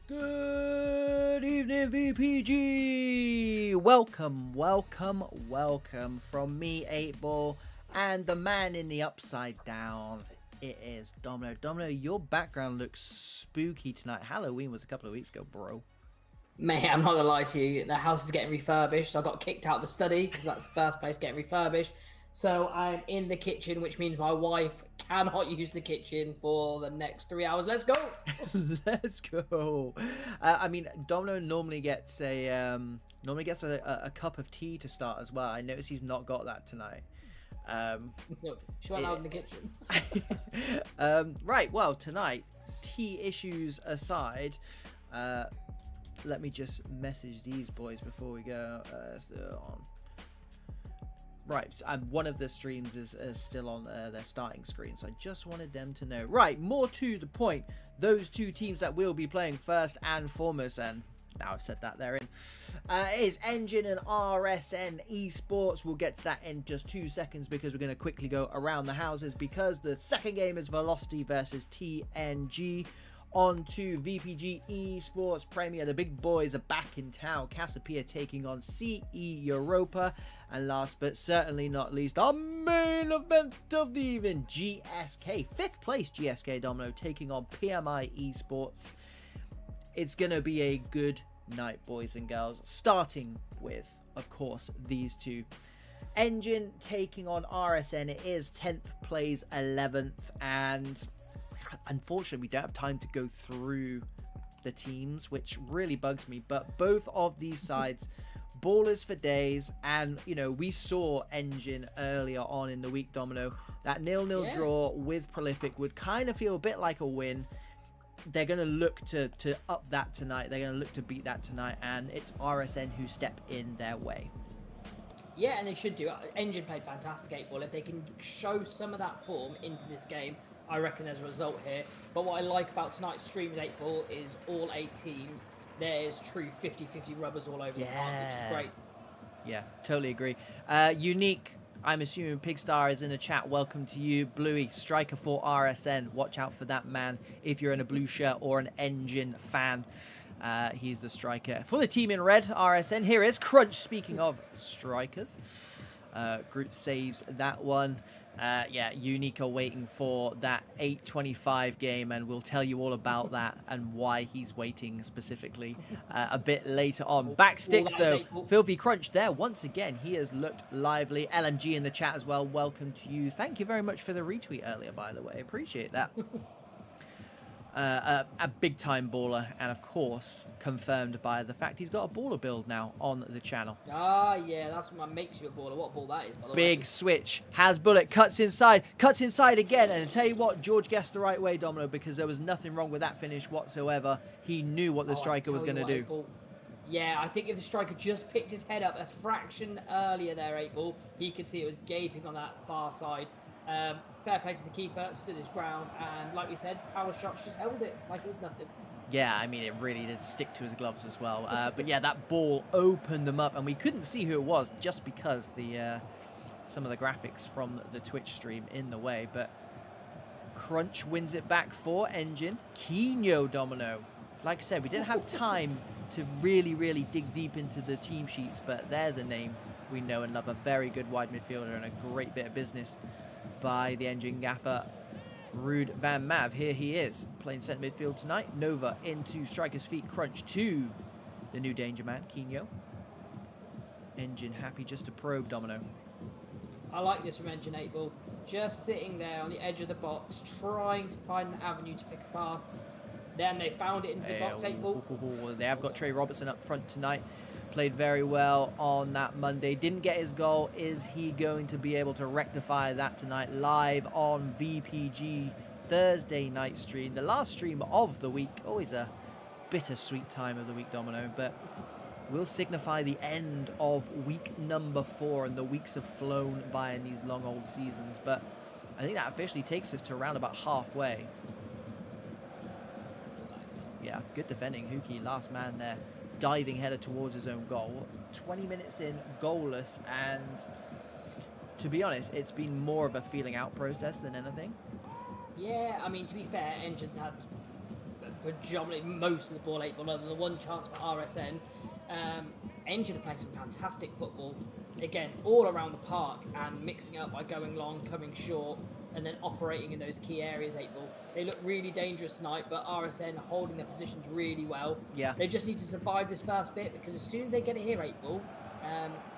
Good evening, VPG! Welcome from me, 8-Ball, and the man in the upside down. It is Domino. Domino, your background looks spooky tonight. Halloween was a couple of weeks ago, bro. Mate, I'm not gonna lie to you. The house is getting refurbished. So I got kicked out of the study because that's the first place getting refurbished. So I'm in the kitchen, which means my wife cannot use the kitchen for the next 3 hours. Let's go. Let's go. I mean, Domino normally gets a cup of tea to start as well. I notice he's not got that tonight. She went out in the kitchen. Right. Well, tonight, tea issues aside, let me just message these boys before we go. On. Right, one of the streams is still on their starting screen, so I just wanted them to know. Right, more to the point, those two teams that we'll be playing first and foremost, and now I've said that they're in, is Engine and RSN Esports. We'll get to that in just 2 seconds because we're going to quickly go around the houses because the second game is Velocity versus TNG. On to VPG Esports Premier. The big boys are back in town. Cassiopeia taking on CE Europa. And last but certainly not least, our main event of the evening, GSK. 5th place GSK Domino taking on PMI Esports. It's going to be a good night, boys and girls. Starting with, of course, these two. Engine taking on RSN. It is 10th plays 11th. And unfortunately, we don't have time to go through the teams, which really bugs me. But both of these sides, ballers for days. And, you know, we saw Engine earlier on in the week, Domino. That 0-0 draw with Prolific would kind of feel a bit like a win. They're going to look to up that tonight. They're going to look to beat that tonight. And it's RSN who step in their way. Yeah, and they should do. Engine played fantastic 8-Ball. If they can show some of that form into this game, I reckon there's a result here. But what I like about tonight's stream with 8-Ball is all 8 teams. There's true 50-50 rubbers all over the park, which is great. Yeah, totally agree. Unique, I'm assuming Pigstar is in the chat. Welcome to you. Bluey, striker for RSN. Watch out for that man if you're in a blue shirt or an Engine fan. He's the striker. For the team in red, RSN, here is Crunch. Speaking of strikers, Groot saves that one. Yeah, Unique are waiting for that 8:25 game, and we'll tell you all about that and why he's waiting specifically a bit later on. Back sticks, though. Filthy Crunch there. Once again, he has looked lively. LMG in the chat as well. Welcome to you. Thank you very much for the retweet earlier, by the way. Appreciate that. A big-time baller, and of course, confirmed by the fact he's got a baller build now on the channel. Ah, yeah, that's what makes you a baller. What ball that is, by the way. Big switch. Has bullet, cuts inside again, and I tell you what, George guessed the right way, Domino, because there was nothing wrong with that finish whatsoever. He knew what the striker was going to do. Yeah, I think if the striker just picked his head up a fraction earlier there, 8-Ball, he could see it was gaping on that far side. Fair play to the keeper, stood his ground, and like we said, power shots just held it like it was nothing. Yeah, I mean, it really did stick to his gloves as well. But yeah, that ball opened them up, and we couldn't see who it was just because the some of the graphics from the Twitch stream in the way. But Crunch wins it back for Engine. Kino, Domino. Like I said, we didn't have time to really dig deep into the team sheets, but there's a name we know and love. A very good wide midfielder and a great bit of business by the Engine gaffer, Ruud van Mav. Here he is, playing centre midfield tonight. Nova into striker's feet. Crunch to the new danger man, Kino. Engine happy just to probe, Domino. I like this from Engine 8-Ball. Just sitting there on the edge of the box, trying to find an avenue to pick a pass. Then they found it into the box, 8-Ball. They have got Trey Robertson up front tonight. Played very well on that Monday. Didn't get his goal. Is he going to be able to rectify that tonight? Live on VPG Thursday night stream. The last stream of the week. Always a bittersweet time of the week, Domino. But will signify the end of week number 4. And the weeks have flown by in these long old seasons. But I think that officially takes us to around about halfway. Yeah, good defending. Huki, last man there. Diving header towards his own goal. 20 minutes in, goalless, and to be honest, it's been more of a feeling out process than anything. Yeah, I mean, to be fair, Engine's had predominantly most of the ball 8 ball, other than the one chance for RSN. Engine are playing some fantastic football. Again, all around the park and mixing up by going long, coming short, and then operating in those key areas 8 ball. They look really dangerous tonight, but RSN holding their positions really well. Yeah. They just need to survive this first bit, because as soon as they get it here 8 ball,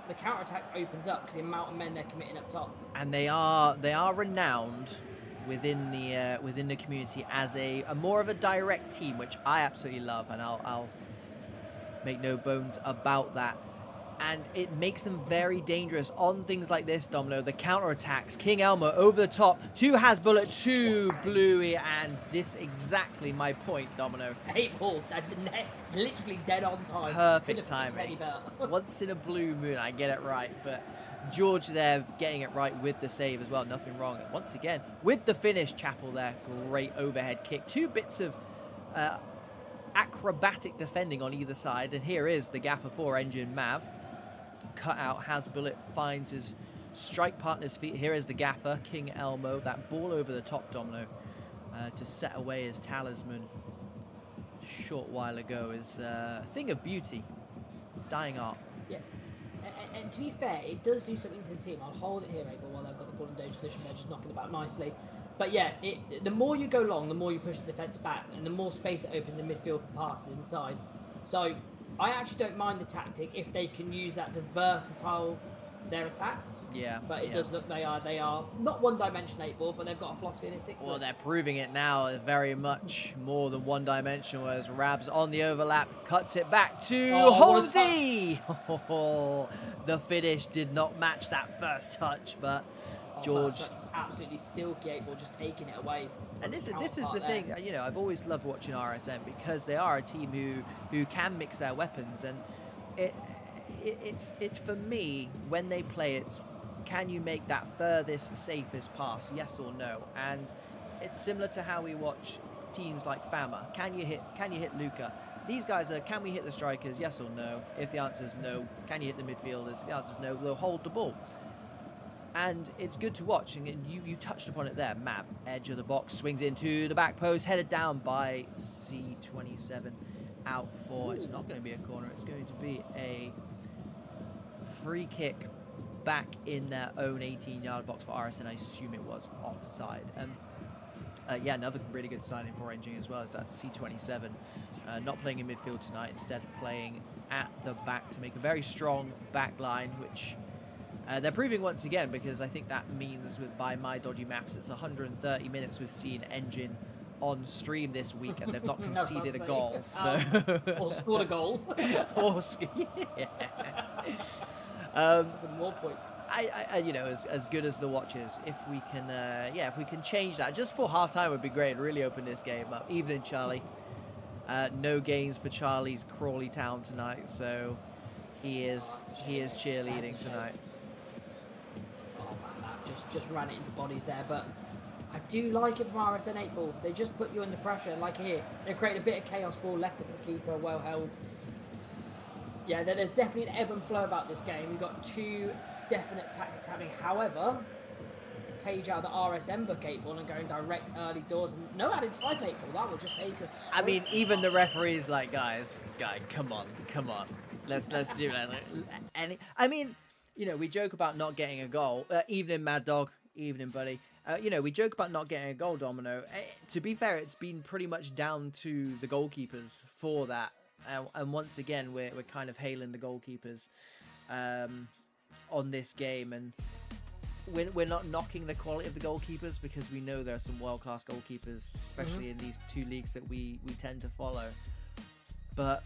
the counter-attack opens up because the amount of men they're committing up top. And they are renowned within the community as a more of a direct team, which I absolutely love, and I'll make no bones about that. And it makes them very dangerous on things like this, Domino. The counter-attacks. King Elmo over the top to Hasbullet to Bluey. And this exactly my point, Domino. 8 ball. Literally dead on time. Perfect timing. Once in a blue moon, I get it right. But George there getting it right with the save as well. Nothing wrong. And once again, with the finish, Chapel there. Great overhead kick. 2 bits of acrobatic defending on either side. And here is the gaffer for Engine Mav. Cut out, Hasbullet finds his strike partner's feet. Here is the gaffer, King Elmo. That ball over the top, Domino, to set away his talisman a short while ago is a thing of beauty. Dying art. Yeah. And to be fair, it does do something to the team. I'll hold it here, Abel, while I've got the ball in dangerous position. They're just knocking about nicely. But yeah, the more you go long, the more you push the defence back, and the more space it opens in midfield for passes inside. So I actually don't mind the tactic if they can use that to versatile their attacks. Yeah. But it does look they are not one-dimensional 8 ball, but they've got a philosophy and they stick to it. Well, they're proving it now very much more than one-dimensional, as Rabs on the overlap cuts it back to Holmesy. Oh, the finish did not match that first touch, but George absolutely silky 8 ball, just taking it away. And this is the thing, you know, I've always loved watching RSM because they are a team who can mix their weapons, and it's for me, when they play, it's can you make that furthest safest pass, yes or no? And it's similar to how we watch teams like Fama. Can you hit Luca? These guys are, can we hit the strikers, yes or no? If the answer is no, can you hit the midfielders? If the answer is no, they'll hold the ball. And it's good to watch, and you touched upon it there. Mav, edge of the box, swings into the back post, headed down by C27, out for, it's not going to be a corner, it's going to be a free kick back in their own 18-yard box for RSN. I assume it was offside. Yeah, another really good signing for Engine as well is that C27 not playing in midfield tonight, instead playing at the back to make a very strong back line, which they're proving once again, because I think that means, by my dodgy maths, it's 130 minutes we've seen Engine on stream this week, and they've not conceded a goal. So or scored a goal. Or more points. I you know, as good as the watches, if we can change that just for half time would be great. Really open this game up. Evening, Charlie. No gains for Charlie's Crawley Town tonight, so he is cheerleading tonight. Just ran it into bodies there, but I do like it from RSN 8 ball. They just put you under pressure, like here. They create a bit of chaos ball, left it for the keeper, well held. Yeah, there's definitely an ebb and flow about this game. We've got 2 definite tactics happening. However, page out the RSN book 8 ball and going direct early doors, and no added time 8 ball. That will just take us straight. I mean, even the referee's like, guys, come on, let's do that. I mean, you know, we joke about not getting a goal. Evening, Mad Dog. Evening, buddy. You know, we joke about not getting a goal, Domino. To be fair, it's been pretty much down to the goalkeepers for that. And once again, we're kind of hailing the goalkeepers on this game. And we're not knocking the quality of the goalkeepers, because we know there are some world-class goalkeepers, especially in these 2 leagues that we tend to follow. But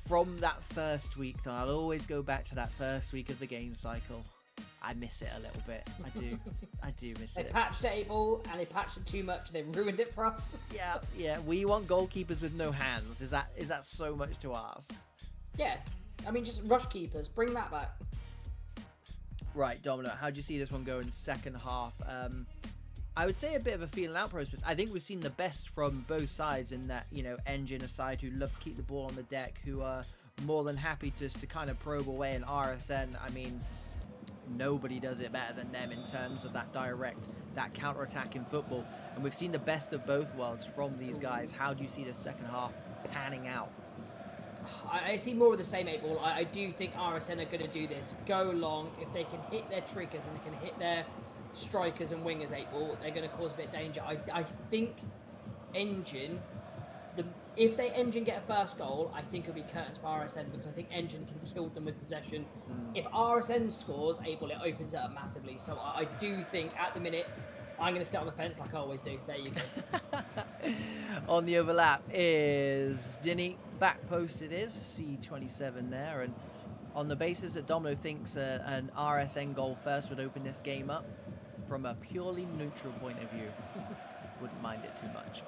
from that first week, though, I'll always go back to that first week of the game cycle. I miss it a little bit. I do miss it. They patched it 8 ball, and they patched it too much. They ruined it for us. Yeah. We want goalkeepers with no hands. Is that so much to ask? Yeah. I mean, just rush keepers. Bring that back. Right, Domino. How do you see this one go in second half? I would say a bit of a feeling out process. I think we've seen the best from both sides, in that, you know, Engine aside, who love to keep the ball on the deck, who are more than happy just to kind of probe away, and RSN, I mean, nobody does it better than them in terms of that direct, that counter-attacking football. And we've seen the best of both worlds from these guys. How do you see the second half panning out? I see more of the same 8-Ball. I do think RSN are going to do this. Go long. If they can hit their triggers and they can hit their strikers and wingers 8-Ball, they're going to cause a bit of danger. I think Engine, if they Engine get a first goal, I think it'll be curtains for RSN, because I think Engine can kill them with possession. If RSN scores 8-Ball, it opens it up massively. So I do think at the minute, I'm going to sit on the fence like I always do. There you go. On the overlap is Dinny. Back post it is. C27 there. And on the basis that Domino thinks an RSN goal first would open this game up, from a purely neutral point of view, wouldn't mind it too much.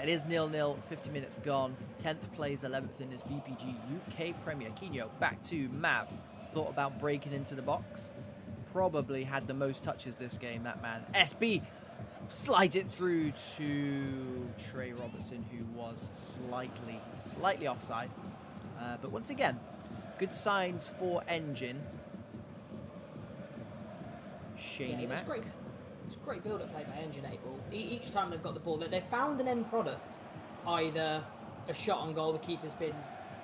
It is 0-0, 50 minutes gone. 10th plays 11th in this VPG UK Premier. Quino, back to Mav. Thought about breaking into the box. Probably had the most touches this game, that man. SB slides it through to Trey Robertson, who was slightly offside. But once again, good signs for Engine. Shaney Mac. It's great build-up play by Engine 8-Ball. Each time they've got the ball, they found an end product. Either a shot on goal, the keeper's been,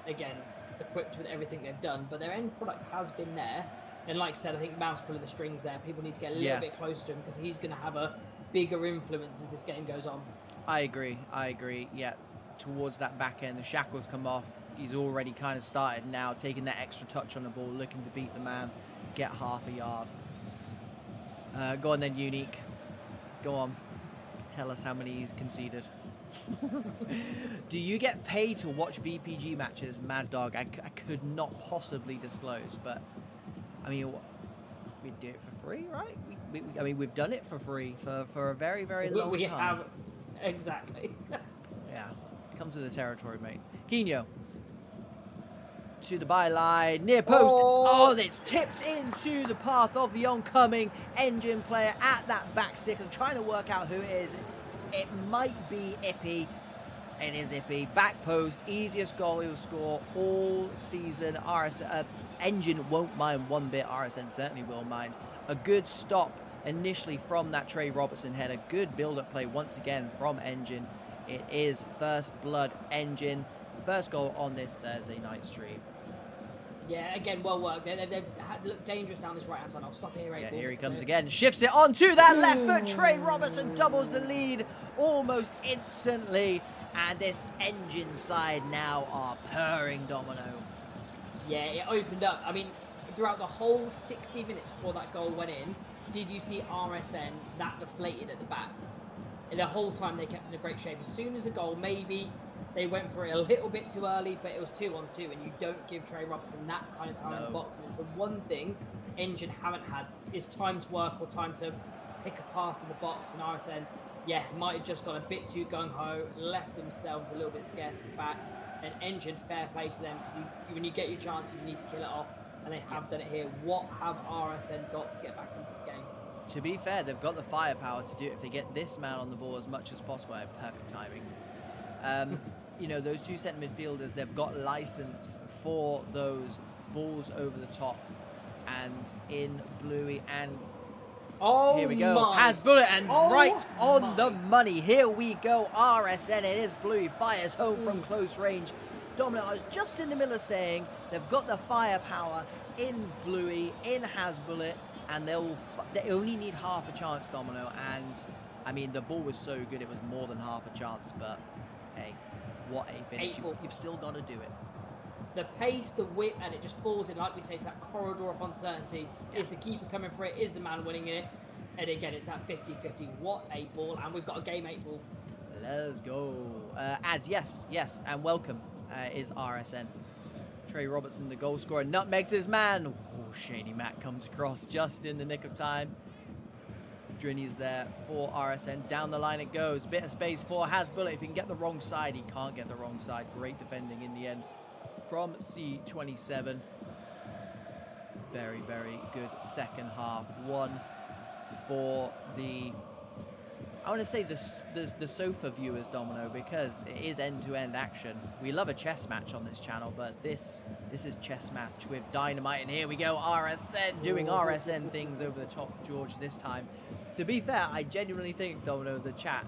again, equipped with everything they've done, but their end product has been there. And like I said, I think Mav's pulling the strings there. People need to get a little bit close to him, because he's going to have a bigger influence as this game goes on. I agree. Yeah, towards that back end, the shackles come off. He's already kind of started now, taking that extra touch on the ball, looking to beat the man, get half a yard. Go on then, Unique. Go on. Tell us how many he's conceded. Do you get paid to watch VPG matches, Mad Dog? I could not possibly disclose, but I mean, we do it for free, right? I mean, we've done it for free for a very, very long time. We have, exactly. Yeah, it comes with the territory, mate. Quino. To the byline, near post. Oh, it's tipped into the path of the oncoming Engine player at that back stick. I'm trying to work out who it is. It might be Ippy. It is Ippy. Back post, easiest goal he'll score all season. Engine won't mind one bit. RSN certainly will mind. A good stop initially from that Trey Robertson header. Good build-up play once again from Engine. It is first blood Engine. First goal on this Thursday night stream. Yeah, again, well worked. They've looked dangerous down this right-hand side. I'll stop here. Yeah, here he comes again. Shifts it onto that left foot. Trey Robertson doubles the lead almost instantly. And this Engine side now are purring, Domino. Yeah, it opened up. I mean, throughout the whole 60 minutes before that goal went in, did you see RSN that deflated at the back? And the whole time they kept in a great shape. As soon as the goal, maybe they went for it a little bit too early, but it was 2-on-2, and you don't give Trey Robertson that kind of time in the box. And it's the one thing Engine haven't had, is time to work or time to pick a pass in the box. And RSN, yeah, might have just got a bit too gung-ho, left themselves a little bit scarce at the back. And Engine, fair play to them. When you get your chances, you need to kill it off, and they have done it here. What have RSN got to get back into this game? To be fair, they've got the firepower to do it if they get this man on the ball as much as possible. Perfect timing. You know, those two centre midfielders, they've got license for those balls over the top. And in Bluey, and here we go. Has bullet, and right on the money. Here we go. RSN, it is Bluey, fires home from close range. Domino, I was just in the middle of saying they've got the firepower in Bluey, in Hasbullet, and they only need half a chance, Domino. And I mean, the ball was so good, it was more than half a chance, but hey, what a finish. You've still got to do it. The pace, the whip, and it just falls in, like we say, to that corridor of uncertainty. Is the keeper coming for it? Is the man winning it? And again, it's that 50-50. What a ball. And we've got a game 8 ball. Let's go. Yes, and welcome is RSN. Trey Robertson, the goal scorer, nutmegs his man. Oh, Shaney Mac comes across just in the nick of time. Drinny's there for RSN. Down the line it goes. Bit of space for Hasbullet. If he can get the wrong side, he can't get the wrong side. Great defending in the end from C27. Very, very good second half. One for the I want to say the sofa viewers, Domino, because it is end-to-end action. We love a chess match on this channel, but this is chess match with dynamite, and here we go, RSN doing RSN things over the top, George, this time. To be fair, I genuinely think, Domino, the chat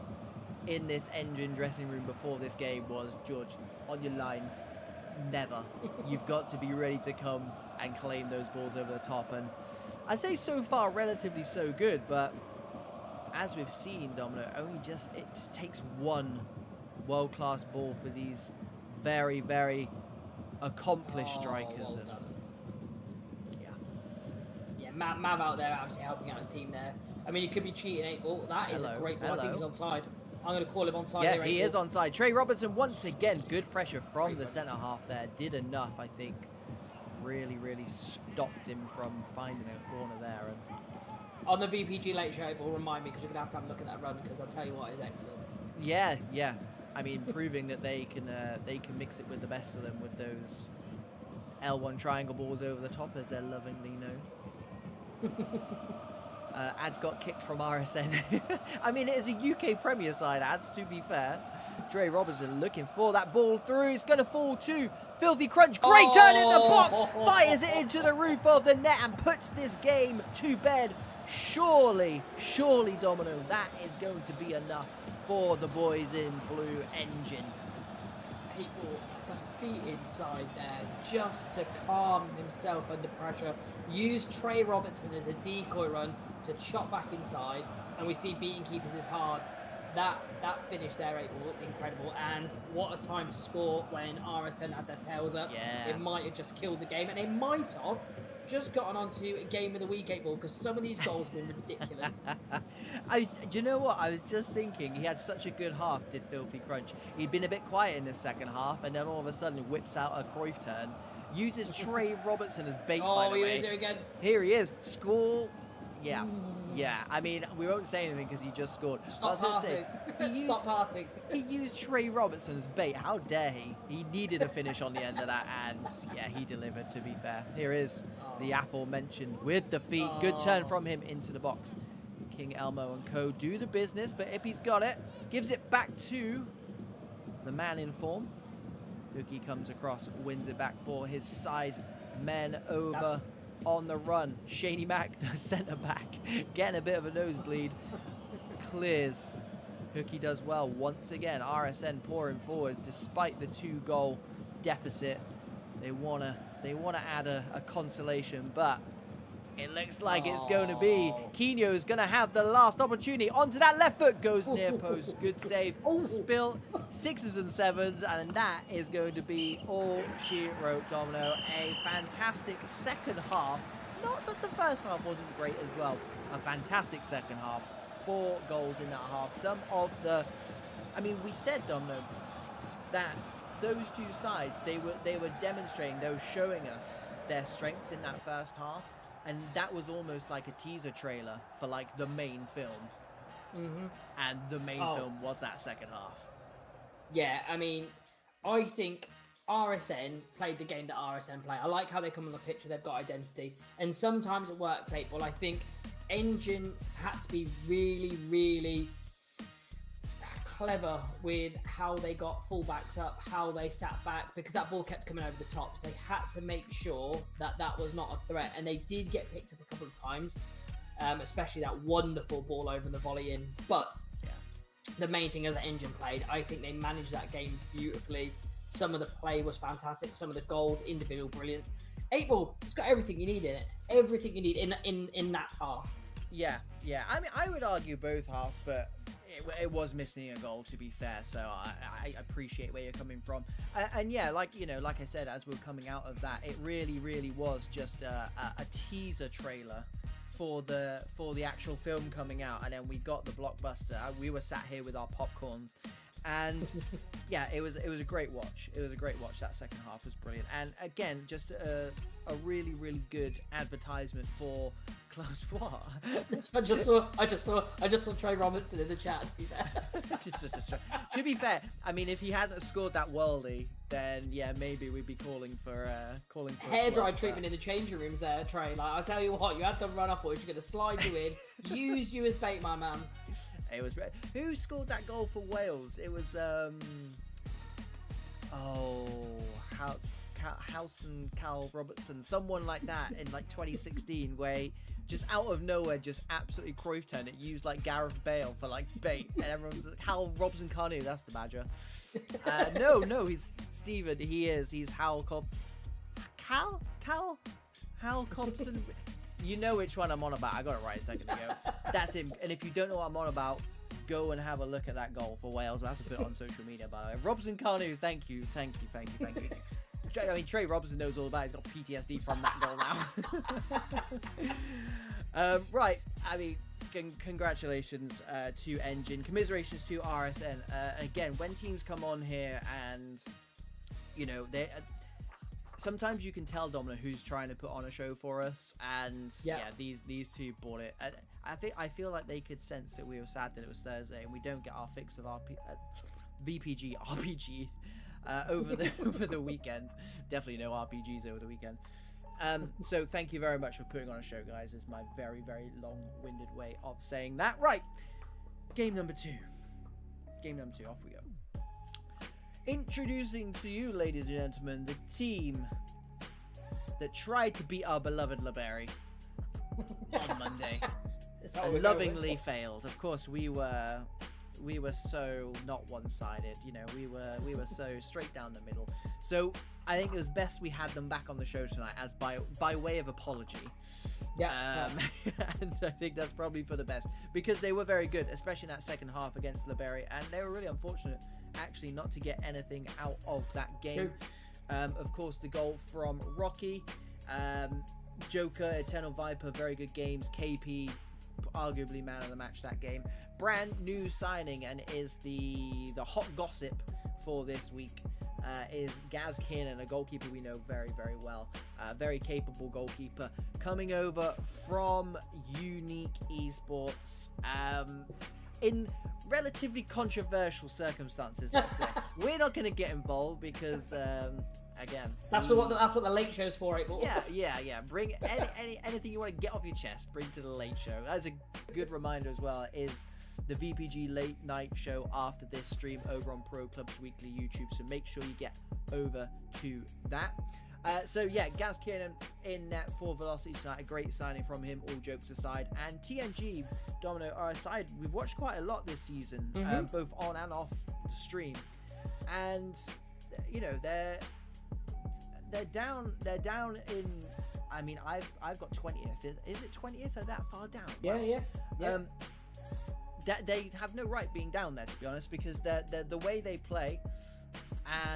in this engine dressing room before this game was, George, on your line, never. You've got to be ready to come and claim those balls over the top, and I say so far relatively so good, but as we've seen, Domino, it just takes one world-class ball for these very, very accomplished strikers. Well and done. Yeah. Yeah, Mav out there obviously helping out his team there. I mean, he could be cheating 8-ball. That is a great ball. I think he's onside. I'm going to call him onside. Yeah, he is onside. Trey Robertson, once again, good pressure from the centre half there. Did enough, I think. Really, really stopped him from finding a corner there. And on the VPG late show, it will remind me, because you're going to have a look at that run, because I'll tell you what, it's excellent. Yeah, yeah. I mean, proving that they can mix it with the best of them with those L1 triangle balls over the top, as they're lovingly known. Ads got kicked from RSN. I mean, it is a UK Premier side, Ads, to be fair. Dre Robertson looking for that ball through. It's going to fall to Filthy Crunch. Great turn in the box. Fires it into the roof of the net and puts this game to bed. Surely, Domino, that is going to be enough for the boys in blue engine. He brought the feet inside there just to calm himself under pressure. Use Trey Robertson as a decoy run to chop back inside, and we see beating keepers is hard. That finish there, 8-ball, incredible. And what a time to score when RSN had their tails up. Yeah. It might have just killed the game, and it might have just gotten onto a game of the week 8-ball, because some of these goals were ridiculous. Do you know what? I was just thinking, he had such a good half, did Filthy Crunch. He'd been a bit quiet in the second half, and then all of a sudden whips out a Cruyff turn, uses Trey Robertson as bait, by the way. He is here again. Here he is. Score. Yeah. Yeah. I mean, we won't say anything because he just scored. Stop passing. Stop passing. He used Trey Robertson as bait. How dare he? He needed a finish on the end of that, and yeah, he delivered, to be fair. Here is the aforementioned with the feet. Good turn from him into the box. King Elmo and co do the business, but Ippy's got it. Gives it back to the man in form. Hookie comes across, wins it back for his side men over on the run. Shaney Mack, the centre back, getting a bit of a nosebleed. Clears. Hookie does well once again. RSN pouring forward despite the 2-goal deficit. They wanna add a consolation, but it looks like it's going to be. Quino's going to have the last opportunity. Onto that left foot, goes near post. Good save. Spill 6s and 7s, and that is going to be all she wrote, Domino. A fantastic second half. Not that the first half wasn't great as well. A fantastic second half. 4 goals in that half. Some of the... I mean, we said, Domino, that those two sides, they were demonstrating, they were showing us their strengths in that first half. And that was almost like a teaser trailer for like the main film. And the main film was that second half. Yeah, I mean, I think RSN played the game that RSN play. I like how they come on the pitch, they've got identity. And sometimes it works, 8-ball. I think Engine had to be really, really clever with how they got fullbacks up, how they sat back, because that ball kept coming over the top. So they had to make sure that that was not a threat, and they did get picked up a couple of times, especially that wonderful ball over the volley in. But the main thing as an Engine played, I think they managed that game beautifully. Some of the play was fantastic, some of the goals, individual brilliance. 8-ball, it's got everything you need in it, everything you need in that half. Yeah. I mean, I would argue both halves, but it was missing a goal, to be fair. So I appreciate where you're coming from. And yeah, like I said, as we're coming out of that, it really, really was just a teaser trailer for the actual film coming out, and then we got the blockbuster. We were sat here with our popcorns, and yeah, it was a great watch. It was a great watch. That second half was brilliant, and again, just a really, really good advertisement for clubs. What? I just saw Trey Robertson in the chat. To be fair, to be fair, I mean, if he hadn't scored that worldie, then yeah, maybe we'd be calling for hair dry treatment in the changing rooms there, Trey. Like, I tell you what, you had to run off, or you're going to slide you in, use you as bait, my man. It was who scored that goal for Wales? It was Howson, Cal Robertson, someone like that in like 2016, where he just out of nowhere just absolutely Cruyff turned it, used like Gareth Bale for like bait, and everyone's like, Hal Robson Carnew, that's the Badger. No, he's Steven. He's Hal Cobson. You know which one I'm on about. I got it right a second ago. That's him. And if you don't know what I'm on about, go and have a look at that goal for Wales. I have to put it on social media, by the way. Robson Carnew, thank you. I mean, Trey Robinson knows all about it. He's got PTSD from that goal now. Right. I mean, congratulations to Engine. Commiserations to RSN. Again, when teams come on here and, you know, they... sometimes you can tell, Domino, who's trying to put on a show for us, and these two bought it. I feel like they could sense that we were sad that it was Thursday and we don't get our fix of VPG RPG over the weekend. Definitely no RPGs over the weekend. So thank you very much for putting on a show, guys. Is my very, very long-winded way of saying that. Right, game number two. Off we go. Introducing to you, ladies and gentlemen, the team that tried to beat our beloved Liberia on Monday and lovingly failed. Of course, we were so not one-sided. You know, we were so straight down the middle. So I think it was best we had them back on the show tonight as by way of apology. Yeah. And I think that's probably for the best, because they were very good, especially in that second half against Liberia, and they were really unfortunate actually not to get anything out of that game. Of course, the goal from Rocky, Joker, Eternal Viper, very good games. KP, arguably man of the match that game. Brand new signing, and is the hot gossip for this week, is Gaz Kiernan, a goalkeeper we know very, very well. Very capable goalkeeper, coming over from Unique Esports in relatively controversial circumstances, let's say. We're not going to get involved because, again... That's what the late show's for, right? Yeah. Bring anything you want to get off your chest, bring to the late show. That's a good reminder as well, is the VPG late night show after this stream over on Pro Clubs Weekly YouTube, so make sure you get over to that. Gaz Kiernan in net for Velocity tonight. A great signing from him, all jokes aside. And TNG, Domino, are aside. We've watched quite a lot this season, both on and off the stream. And, you know, they're down in... I mean, I've got 20th. Is it 20th or that far down? Yeah. They have no right being down there, to be honest, because the way they play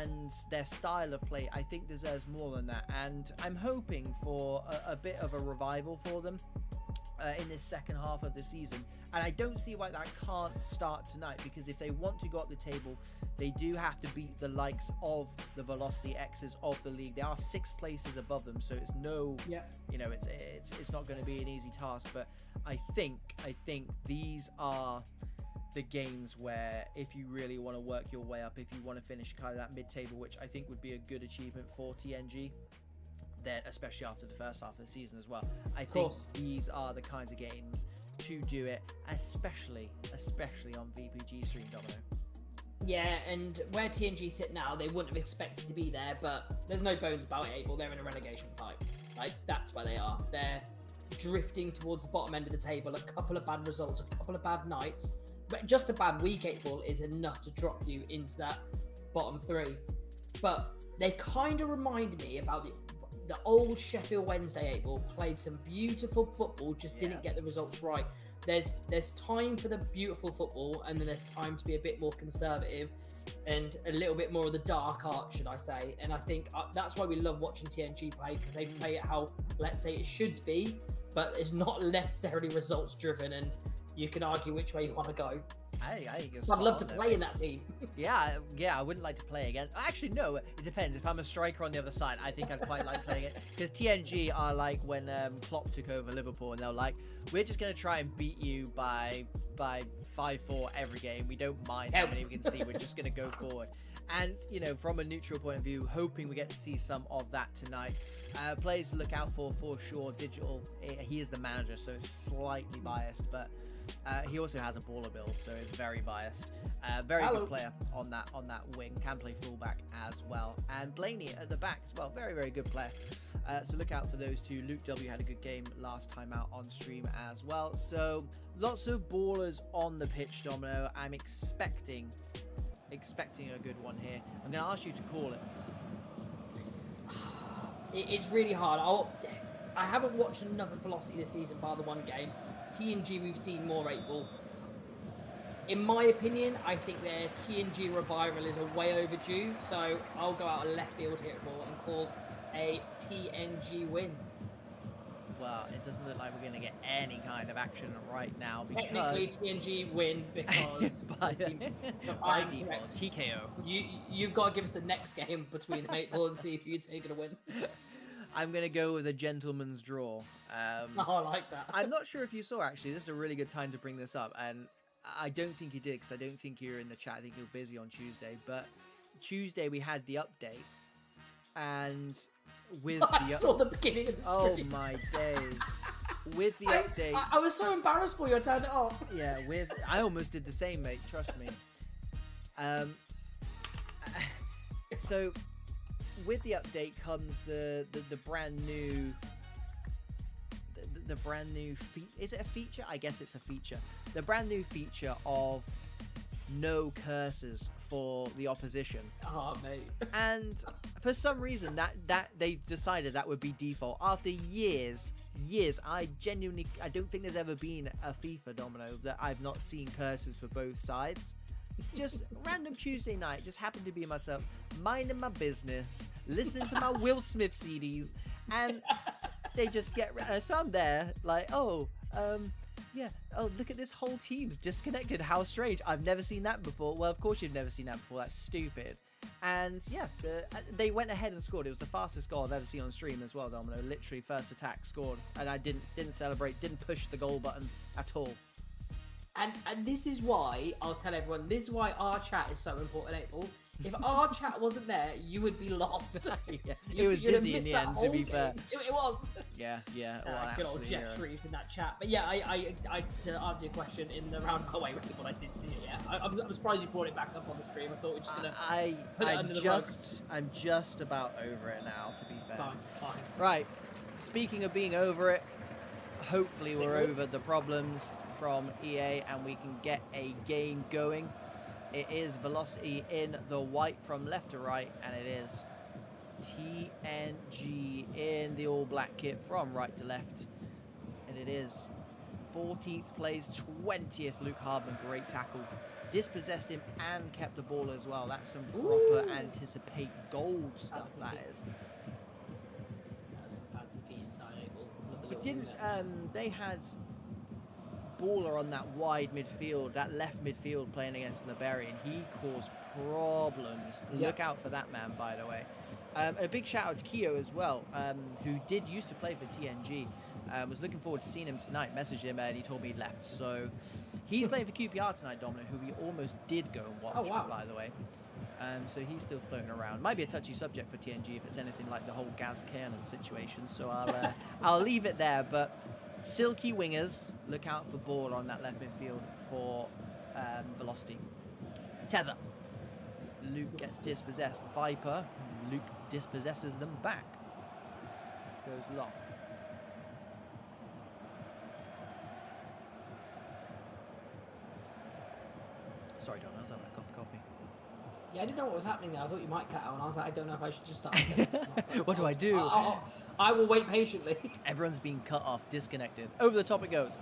and their style of play, I think, deserves more than that. And I'm hoping for a bit of a revival for them in this second half of the season. And I don't see why that can't start tonight, because if they want to go up the table, they do have to beat the likes of the Velocity X's of the league. They are 6 places above them, so it's you know, it's not going to be an easy task. But I think these are the games where, if you really want to work your way up, if you want to finish kind of that mid-table, which I think would be a good achievement for TNG, then especially after the first half of the season as well, I think these are the kinds of games to do it, especially on VPG stream, Domino. Yeah, and where TNG sit now, they wouldn't have expected to be there, but there's no bones about it, Abel. They're in a relegation fight. Like, that's where they are. They're drifting towards the bottom end of the table. A couple of bad results, a couple of bad nights. But just a bad week 8 ball is enough to drop you into that bottom 3. But they kind of remind me about the old Sheffield Wednesday 8 ball. Played some beautiful football, just didn't get the results right. There's time for the beautiful football, and then there's time to be a bit more conservative and a little bit more of the dark art, should I say. And I think that's why we love watching TNG play, because they play it how, let's say, it should be, but it's not necessarily results driven, and you can argue which way you want to go. I'd love to play in that team. yeah, I wouldn't like to play again. Actually, no, it depends. If I'm a striker on the other side, I think I'd quite like playing it. Because TNG are like when Klopp took over Liverpool, and they're like, we're just going to try and beat you by 5-4 every game. We don't mind how many we can see. We're just going to go forward. And, you know, from a neutral point of view, hoping we get to see some of that tonight. Players to look out for sure. Digital, he is the manager, so it's slightly biased, but he also has a baller build, so it's very biased. Very good player on that wing. Can play fullback as well. And Blaney at the back as well. Very, very good player. So look out for those two. Luke W had a good game last time out on stream as well. So lots of ballers on the pitch, Domino. I'm expecting a good one here. I'm going to ask you to call it. It's really hard. I haven't watched enough of Velocity this season bar the one game. TNG, we've seen more 8 ball. In my opinion, I think their TNG revival is way overdue. So I'll go out a left field here and call a TNG win. Well, it doesn't look like we're going to get any kind of action right now because... Technically, TNG win because... by default, TKO. You've got to give us the next game between the 8 ball and see if you're going to win. I'm going to go with a gentleman's draw. I like that. I'm not sure if you saw, actually. This is a really good time to bring this up. And I don't think you did because I don't think you were in the chat. I think you were busy on Tuesday. But Tuesday, we had the update. And... I saw the beginning of the stream. Oh my days. With the update. I was so embarrassed for you, I turned it off. Yeah, I almost did the same, mate, trust me. So with the update comes the brand new the brand new is it a feature? I guess it's a feature. The brand new feature of no curses for the opposition. Oh, mate. And for some reason that they decided that would be default after years. I don't think there's ever been a FIFA, Domino, that I've not seen curses for both sides. Just random Tuesday night, just happened to be myself minding my business, listening to my Will Smith CDs, and they just get so I'm there like, yeah, oh, look at this whole team's disconnected. How strange. I've never seen that before. Well, of course you've never seen that before. That's stupid. And yeah, they went ahead and scored. It was the fastest goal I've ever seen on stream as well, Domino. Literally first attack scored. And I didn't celebrate, didn't push the goal button at all. And this is why, I'll tell everyone, this is why our chat is so important, April. If our chat wasn't there, you would be lost. Yeah, it was dizzy in the end, to be fair. It was. Yeah. Good old Jeff Shreves in that chat. But yeah, I to answer your question in the roundabout way, I did see it, yeah. I'm surprised you brought it back up on the stream. I thought we were just going to put it under the rug. I'm just about over it now, to be fair. Fine. Right, speaking of being over it, hopefully we're over the problems from EA and we can get a game going. It is Velocity in the white from left to right, and it is TNG in the all black kit from right to left, and it is 14th plays 20th Luke Hardman. Great tackle, dispossessed him and kept the ball as well. That's some proper anticipate goal stuff. That is. That was some fancy feet inside, Abel. But didn't they had baller on that wide midfield, that left midfield playing against Liberian. He caused problems. Yep. Look out for that man, by the way. A big shout out to Keo as well, who did used to play for TNG. Was looking forward to seeing him tonight. Messaged him and he told me he left. So he's playing for QPR tonight, Domino, who we almost did go and watch, by the way. So he's still floating around. Might be a touchy subject for TNG if it's anything like the whole Gaz Kernan situation. So I'll leave it there. But silky wingers, look out for ball on that left midfield for Velocity. Tezza. Luke gets dispossessed. Viper. Luke dispossesses them back. Goes long. Sorry, Don, I was having a cup of coffee. Yeah, I didn't know what was happening there. I thought you might cut out, and I was like, I don't know if I should just start. What do I do? I will wait patiently. Everyone's been cut off, disconnected. Over the top it goes.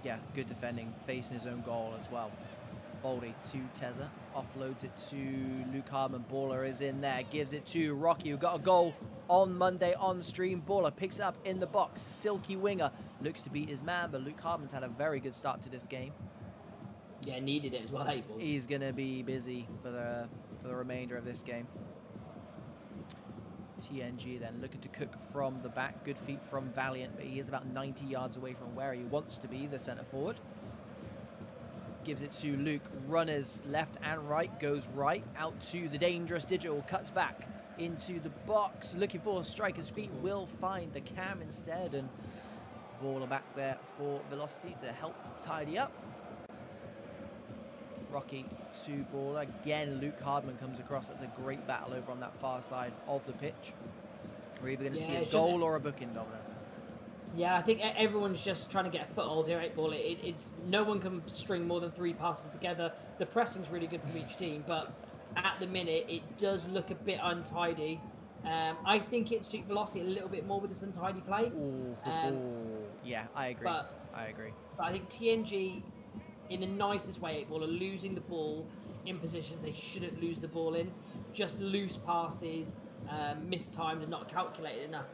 Yeah, good defending, facing his own goal as well. Baldy to Tezza, offloads it to Luke Hardman. Baller is in there, gives it to Rocky, who got a goal on Monday on stream. Baller picks it up in the box. Silky winger looks to beat his man, but Luke Hardman's had a very good start to this game. Yeah, needed it as well, Abel. He's going to be busy for the remainder of this game. TNG then looking to cook from the back. Good feet from Valiant, but he is about 90 yards away from where he wants to be, the centre forward. gives it to Luke. Runners left and right, goes right out to the dangerous Digital, cuts back into the box, looking for Striker's feet, will find the cam instead, and baller back there for Velocity to help tidy up. Rocky to baller. Again, Luke Hardman comes across. That's a great battle over on that far side of the pitch. We're either going to see a goal or a booking, Domino. Yeah, I think everyone's just trying to get a foothold here, 8-Ball. It's no one can string more than 3 passes together. The pressing's really good from each team, but at the minute, it does look a bit untidy. I think it suits Velocity a little bit more with this untidy play. Yeah, I agree. But I think TNG, in the nicest way, 8-Ball, are losing the ball in positions they shouldn't lose the ball in. Just loose passes, mistimed and not calculated enough.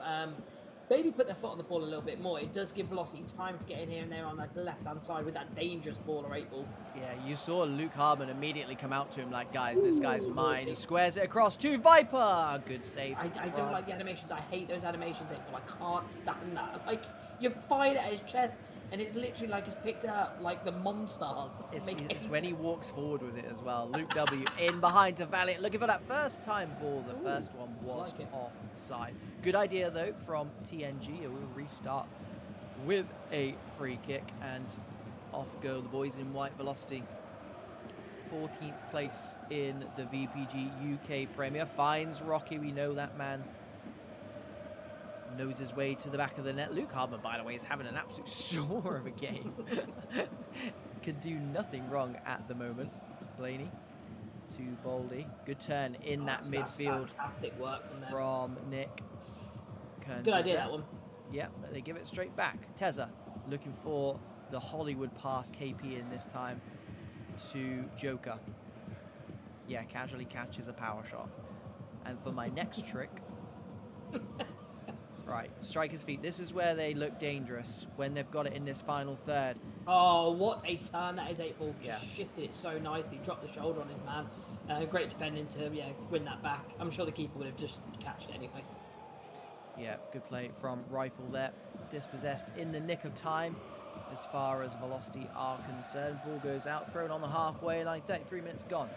Maybe put their foot on the ball a little bit more. It does give Velocity time to get in here and there on that left-hand side with that dangerous ball or 8-Ball. Yeah, you saw Luke Hardman immediately come out to him like, guys, this guy's mine. He squares it across to Viper. Good save. I don't like the animations. I hate those animations, 8-Ball. I can't stand that. Like, you fired it at his chest, and it's literally like it's picked up like the Monstars. It's when he walks forward with it as well. Luke W in behind to Valiant, looking for that first time ball. The first one was offside. Good idea though from TNG. We'll restart with a free kick, and off go the boys in white. Velocity 14th place in the VPG UK Premier. Finds Rocky. We know that man knows his way to the back of the net. Luke Hardman, by the way, is having an absolute storm of a game. Could do nothing wrong at the moment. Blaney to Boldy. Good turn in that midfield. Fantastic work from Nick. Good idea, that one. Yeah, they give it straight back. Tezza looking for the Hollywood pass. KP in this time to Joker. Yeah, casually catches a power shot. And for my next trick... Right, Striker's feet. This is where they look dangerous, when they've got it in this final third. Oh, what a turn that is, 8-Ball. Just shifted it so nicely, dropped the shoulder on his man. Great defending to win that back. I'm sure the keeper would have just catched it anyway. Yeah, good play from Rifle there. Dispossessed in the nick of time as far as Velocity are concerned. Ball goes out, thrown on the halfway line, 33 minutes gone.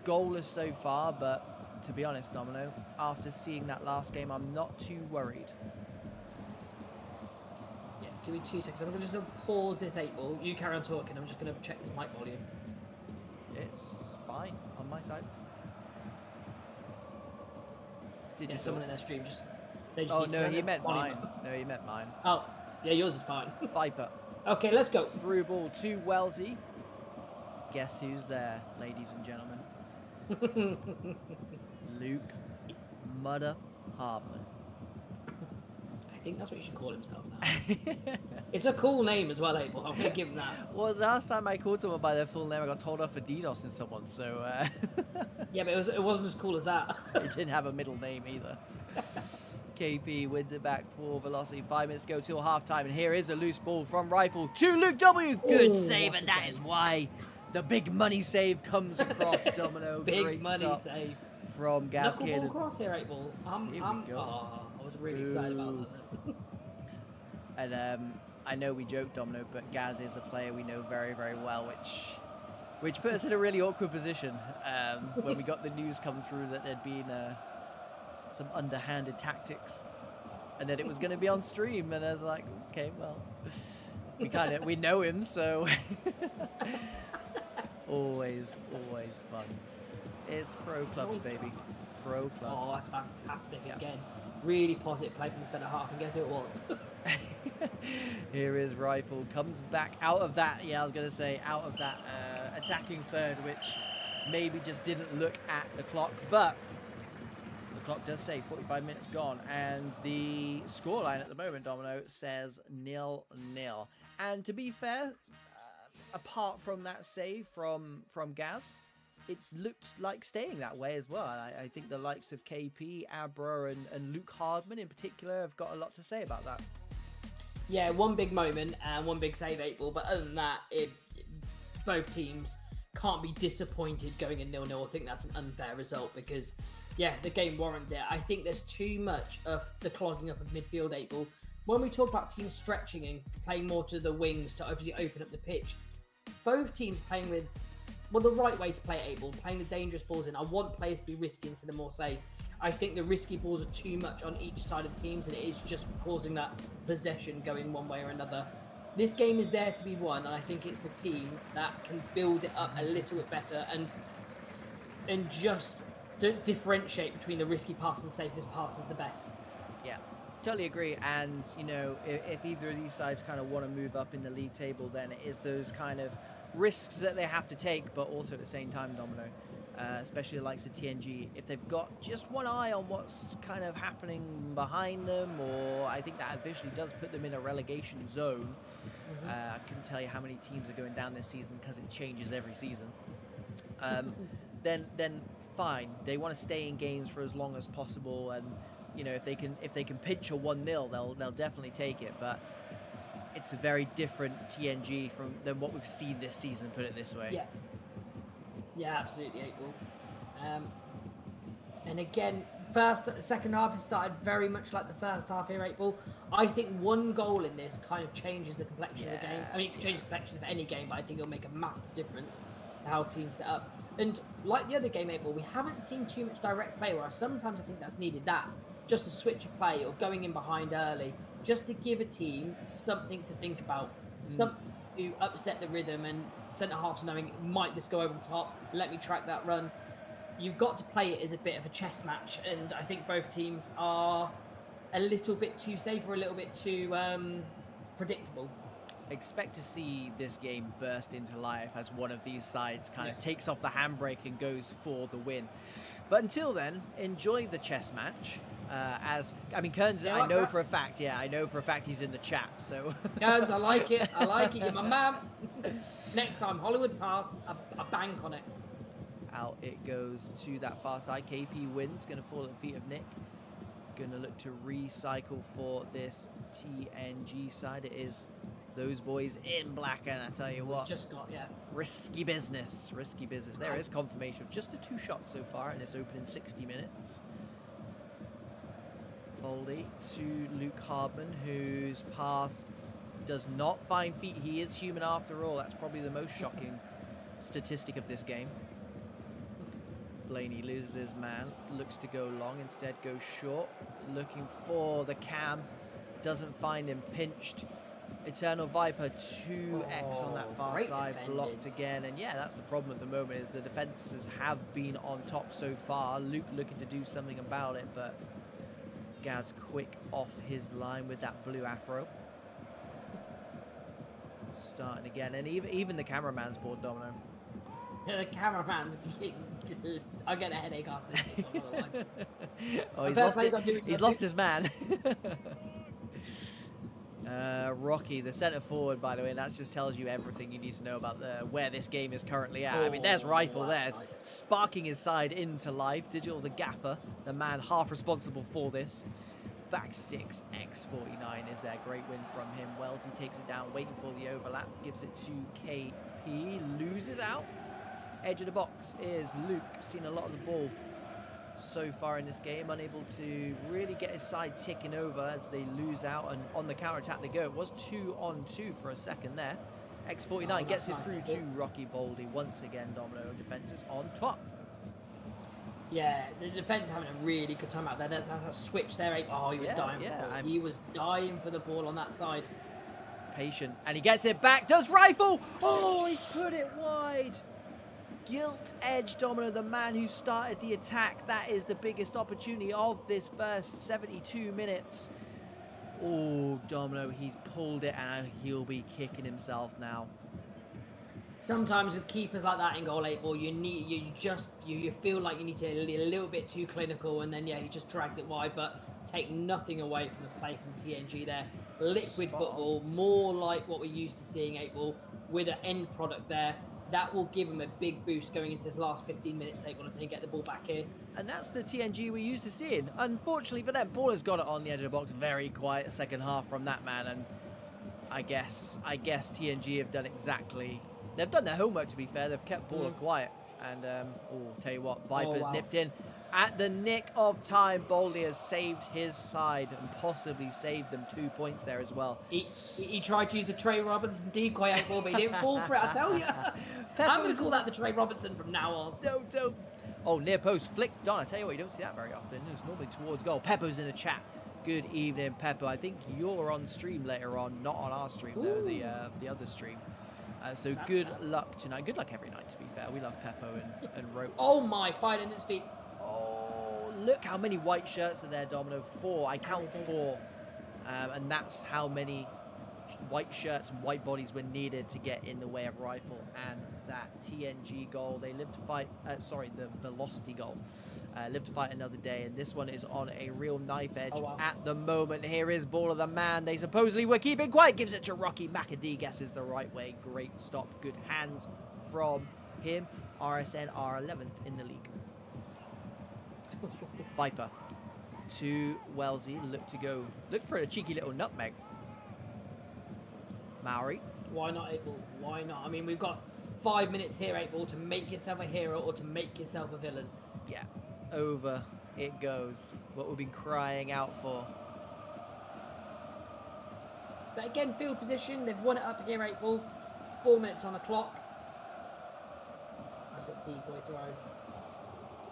Goalless so far, but to be honest, Domino, after seeing that last game, I'm not too worried. Yeah, give me 2 seconds. I'm just going to pause this 8-Ball. You carry on talking. I'm just going to check this mic volume. It's fine on my side. Did someone in their stream just... Oh, no, he meant mine. No, he meant mine. Oh, yeah, yours is fine. Viper. Okay, let's go. Through ball to Wellesley. Guess who's there, ladies and gentlemen? Luke Mudder Hardman. I think that's what you should call himself now. It's a cool name as well, 8-Ball. I'm going to give him that. Well, the last time I called someone by their full name, I got told off for DDoSing someone, so... Yeah, but it wasn't as cool as that. It didn't have a middle name either. KP wins it back for Velocity. 5 minutes to go till half-time, and here is a loose ball from Rifle to Luke W. Good save, and that is why the big money save comes across, Domino. Big Great money stop save. From Gaz Keenan. Knuckleball cross here, 8-Ball. Here we go. Oh, I was really excited about that. And I know we joke, Domino, but Gaz is a player we know very, very well, which put us in a really awkward position when we got the news come through that there'd been some underhanded tactics and that it was going to be on stream. And I was like, okay, well, we know him, so always fun. It's pro clubs, baby. Pro clubs. Oh, that's fantastic. Yeah. Again, really positive play from the centre half, and guess who it was? Here is Rifle, comes back out of that, out of that attacking third, which maybe just didn't look at the clock, but the clock does say 45 minutes gone, and the scoreline at the moment, Domino, says 0-0. And to be fair, apart from that save from Gaz, it's looked like staying that way as well. I think the likes of KP, Abra, and Luke Hardman in particular have got a lot to say about that. Yeah, one big moment and one big save, 8-Ball, but other than that, both teams can't be disappointed going in 0-0. I think that's an unfair result because, yeah, the game warranted it. I think there's too much of the clogging up of midfield, 8-Ball. When we talk about teams stretching and playing more to the wings to obviously open up the pitch, both teams playing with, well, the right way to play 8-ball, playing the dangerous balls in. I want players to be risky instead of more safe. I think the risky balls are too much on each side of the teams, and it is just causing that possession going one way or another. This game is there to be won, and I think it's the team that can build it up a little bit better and just differentiate between the risky pass and the safest pass is the best. Yeah, totally agree. And, you know, if either of these sides kind of want to move up in the league table, then it is those kind of risks that they have to take, but also at the same time, Domino, especially the likes of TNG, if they've got just one eye on what's kind of happening behind them, or I think that officially does put them in a relegation zone. I couldn't tell you how many teams are going down this season because it changes every season. Then fine, they want to stay in games for as long as possible, and you know, if they can pinch a 1-0, they'll definitely take it. But it's a very different TNG than what we've seen this season, put it this way. Yeah, absolutely, 8-ball. And again, second half has started very much like the first half here, 8-ball. I think one goal in this kind of changes the complexion of the game. I mean, it changes the complexion of any game, but I think it'll make a massive difference to how teams set up. And like the other game, 8-ball, we haven't seen too much direct play, where sometimes I think that's needed. Just a switch of play or going in behind early, just to give a team something to think about, something to upset the rhythm, and centre halves knowing, might this go over the top, let me track that run. You've got to play it as a bit of a chess match, and I think both teams are a little bit too safe or a little bit too predictable. Expect to see this game burst into life as one of these sides kind of takes off the handbrake and goes for the win. But until then, enjoy the chess match. Kearns, I know for a fact he's in the chat, so... Kearns, I like it, you're my man. Next time, Hollywood pass, a bank on it. Out it goes to that far side. KP wins, going to fall at the feet of Nick. Going to look to recycle for this TNG side. It is those boys in black, and I tell you what, risky business. There is confirmation of just the 2 shots so far in this opening 60 minutes. Boldy to Luke Hardman, whose pass does not find feet. He is human after all. That's probably the most shocking statistic of this game. Blaney loses his man, looks to go long, instead goes short, looking for the cam, doesn't find him, pinched. Eternal Viper 2x on that far side, blocked again, and yeah, that's the problem at the moment, is the defenses have been on top so far. Luke looking to do something about it, but Gaz quick off his line with that blue afro. Starting again, and even the cameraman's bored, Domino. The cameraman's... I get a headache after this. Oh, he's lost his man. Rocky, the centre forward, by the way, and that just tells you everything you need to know about where this game is currently at. I mean, there's Rifle there, sparking his side into life. Digital, the gaffer, the man half responsible for this. Backsticks X49 is there. Great win from him. Wellesley takes it down, waiting for the overlap, gives it to KP, loses out. Edge of the box is Luke, seen a lot of the ball so far in this game, unable to really get his side ticking over as they lose out, and on the counter-attack they go. It was 2-on-2 for a second there. X49 gets it through to Rocky Boldy. Once again, Domino, defense is on top. Yeah, the defense are having a really good time out there. That's a switch there. Oh, he was dying for the ball. He was dying for the ball on that side. Patient, and he gets it back. Does Rifle? Oh, he's put it wide. Gilt Edge, Domino, the man who started the attack. That is the biggest opportunity of this first 72 minutes. Oh, Domino, he's pulled it, and he'll be kicking himself now. Sometimes with keepers like that in goal 8-ball, you feel like you need to be a little bit too clinical, and then he just dragged it wide, but take nothing away from the play from TNG there. Liquid football, more like what we're used to seeing 8-ball, with an end product there. That will give them a big boost going into this last 15 minutes, if they get the ball back here. And that's the TNG we're used to seeing. Unfortunately for them, Paul has got it on the edge of the box. Very quiet second half from that man, and I guess TNG have done exactly... They've done their homework, to be fair. They've kept Paul quiet. And, tell you what, Viper's nipped in. At the nick of time, Boldy has saved his side and possibly saved them 2 points there as well. He tried to use the Trey Robinson decoy 8-ball, but he didn't fall for it, I tell you. I'm going to call that the Trey Robinson from now on. Don't. Oh, near post flicked on. I tell you what, you don't see that very often. It's normally towards goal. Peppo's in the chat. Good evening, Peppo. I think you're on stream later on, not on our stream, though, the other stream. So that's good luck tonight. Good luck every night, to be fair. We love Peppo and Rope. Oh, my. Fight in his feet. Oh, look how many white shirts are there, Domino. 4. I count 4. And that's how many white shirts and white bodies were needed to get in the way of Rifle and that TNG goal. They live to fight, the Velocity goal. Live to fight another day, and this one is on a real knife edge at the moment. Here is ball of the man. They supposedly were keeping quiet. Gives it to Rocky. McAdee guesses the right way. Great stop. Good hands from him. RSN are 11th in the league. Viper to Wellesley. Look for a cheeky little nutmeg. Maori. Why not 8-ball? Why not? I mean, we've got 5 minutes here, 8-ball, to make yourself a hero or to make yourself a villain. Yeah, over it goes. What we've been crying out for. But again, field position. They've won it up here, 8-ball. 4 minutes on the clock. That's a decoy throw.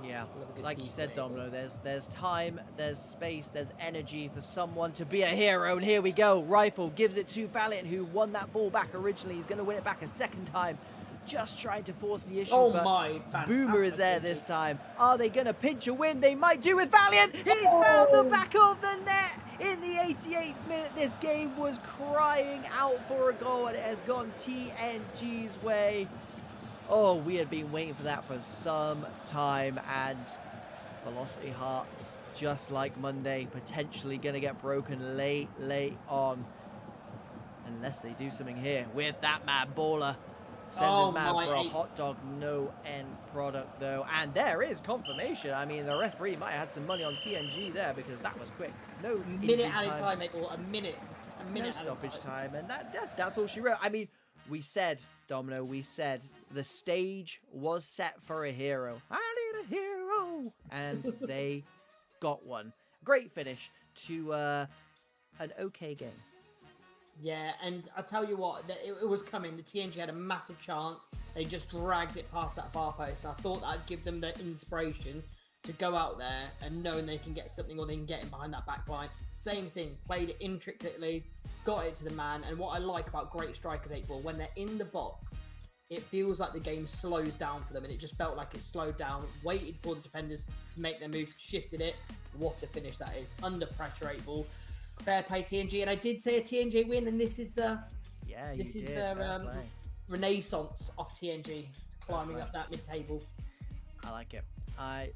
Yeah, like you said, Domino, there's time, there's space, there's energy for someone to be a hero, and here we go. Rifle gives it to Valiant, who won that ball back originally. He's going to win it back a second time, just trying to force the issue, but Boomer is there this time. Are they going to pinch a win? They might do with Valiant. He's found the back of the net in the 88th minute. This game was crying out for a goal, and it has gone TNG's way. Oh, we had been waiting for that for some time, and Velocity Hearts, just like Monday, potentially going to get broken late on. Unless they do something here with that mad baller. Sends his man for a hot dog, no end product though. And there is confirmation. I mean, the referee might have had some money on TNG there because that was quick. No minute at a time, mate, or a minute no stoppage time. And that's all she wrote. I mean, we said, Domino, the stage was set for a hero. I need a hero. And they got one. Great finish to an okay game. Yeah, and I tell you what, it was coming. The TNG had a massive chance. They just dragged it past that far post. And I thought that'd give them the inspiration to go out there and knowing they can get something or they can get in behind that back line. Same thing, played it intricately, got it to the man. And what I like about great strikers, 8-ball, when they're in the box, it feels like the game slows down for them, and it just felt like it slowed down, waited for the defenders to make their moves, shifted it. What a finish that is. Under pressure, 8-ball. Fair play, TNG. And I did say a TNG win, and this is the renaissance of TNG, climbing up that mid-table. I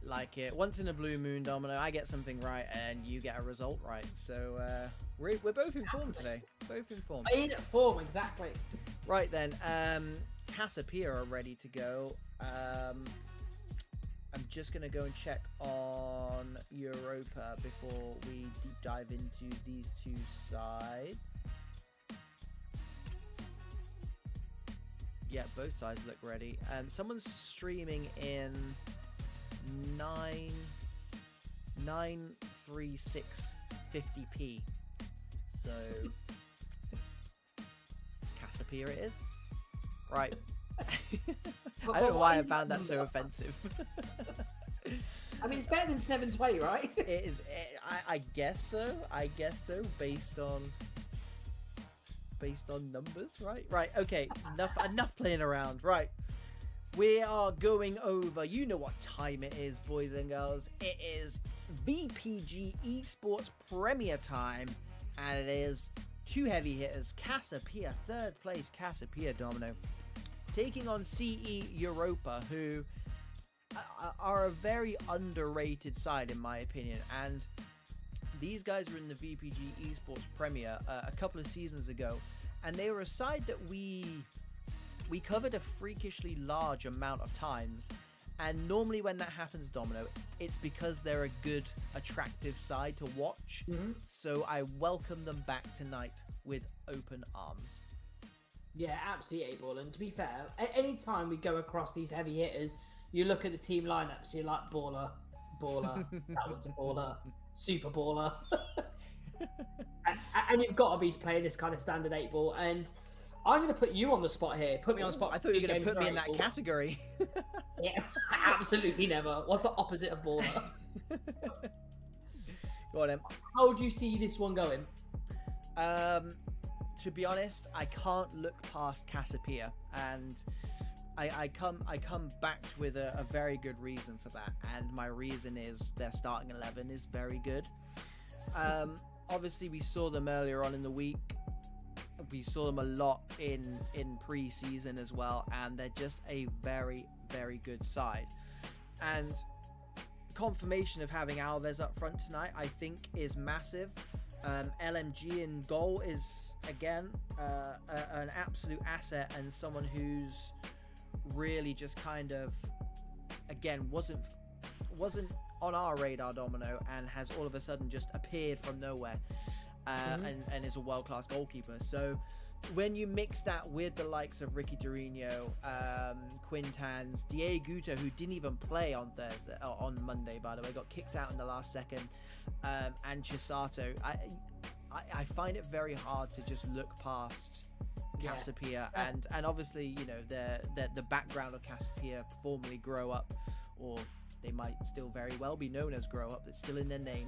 like it. Once in a blue moon, Domino, I get something right and you get a result right. So we're both in form today. Both in form. In form, exactly. Right then, Cassiopeia are ready to go. I'm just going to go and check on Europa before we deep dive into these two sides. Yeah, both sides look ready. Someone's streaming in 936 50p. So Cassiopeia it is. Right. I don't know why I found that so offensive. I mean, it's better than 720, right? It is. I guess so. Based on numbers, right? Right. Okay. Enough playing around. Right. We are going over. You know what time it is, boys and girls. It is VPG Esports Premier time, and it is two heavy hitters. Cassiopeia, third place. Cassiopeia, Domino, taking on CE Europa, who are a very underrated side in my opinion. And these guys were in the VPG Esports Premier a couple of seasons ago, and they were a side that we covered a freakishly large amount of times. And normally when that happens, Domino, it's because they're a good, attractive side to watch. So I welcome them back tonight with open arms. Yeah, absolutely, 8-ball. And to be fair, any time we go across these heavy hitters, you look at the team lineups, you're like, baller, baller. That one's a baller. Super baller. and you've got to be playing this kind of standard 8-ball. And I'm going to put you on the spot here. Put me on the spot. I thought you were going to put me in that category. Yeah, absolutely never. What's the opposite of baller? Go on, then. How do you see this one going? To be honest, I can't look past Cassiopeia, and I come back with a very good reason for that, and my reason is their starting 11 is very good. Obviously, we saw them earlier on in the week. We saw them a lot in pre-season as well, and they're just a very, very good side. And confirmation of having Alves up front tonight, I think, is massive. LMG in goal is, again, an absolute asset, and someone who's really just kind of, again, wasn't on our radar, Domino, and has all of a sudden just appeared from nowhere, and is a world-class goalkeeper. So when you mix that with the likes of Ricky Dorino, Quintans, Diego Guto, who didn't even play on Monday, by the way, got kicked out in the last second, and Chisato, I find it very hard to just look past Cassiopeia, and obviously, you know, the background of Cassiopeia, formerly Grow Up, or they might still very well be known as Grow Up, it's still in their name.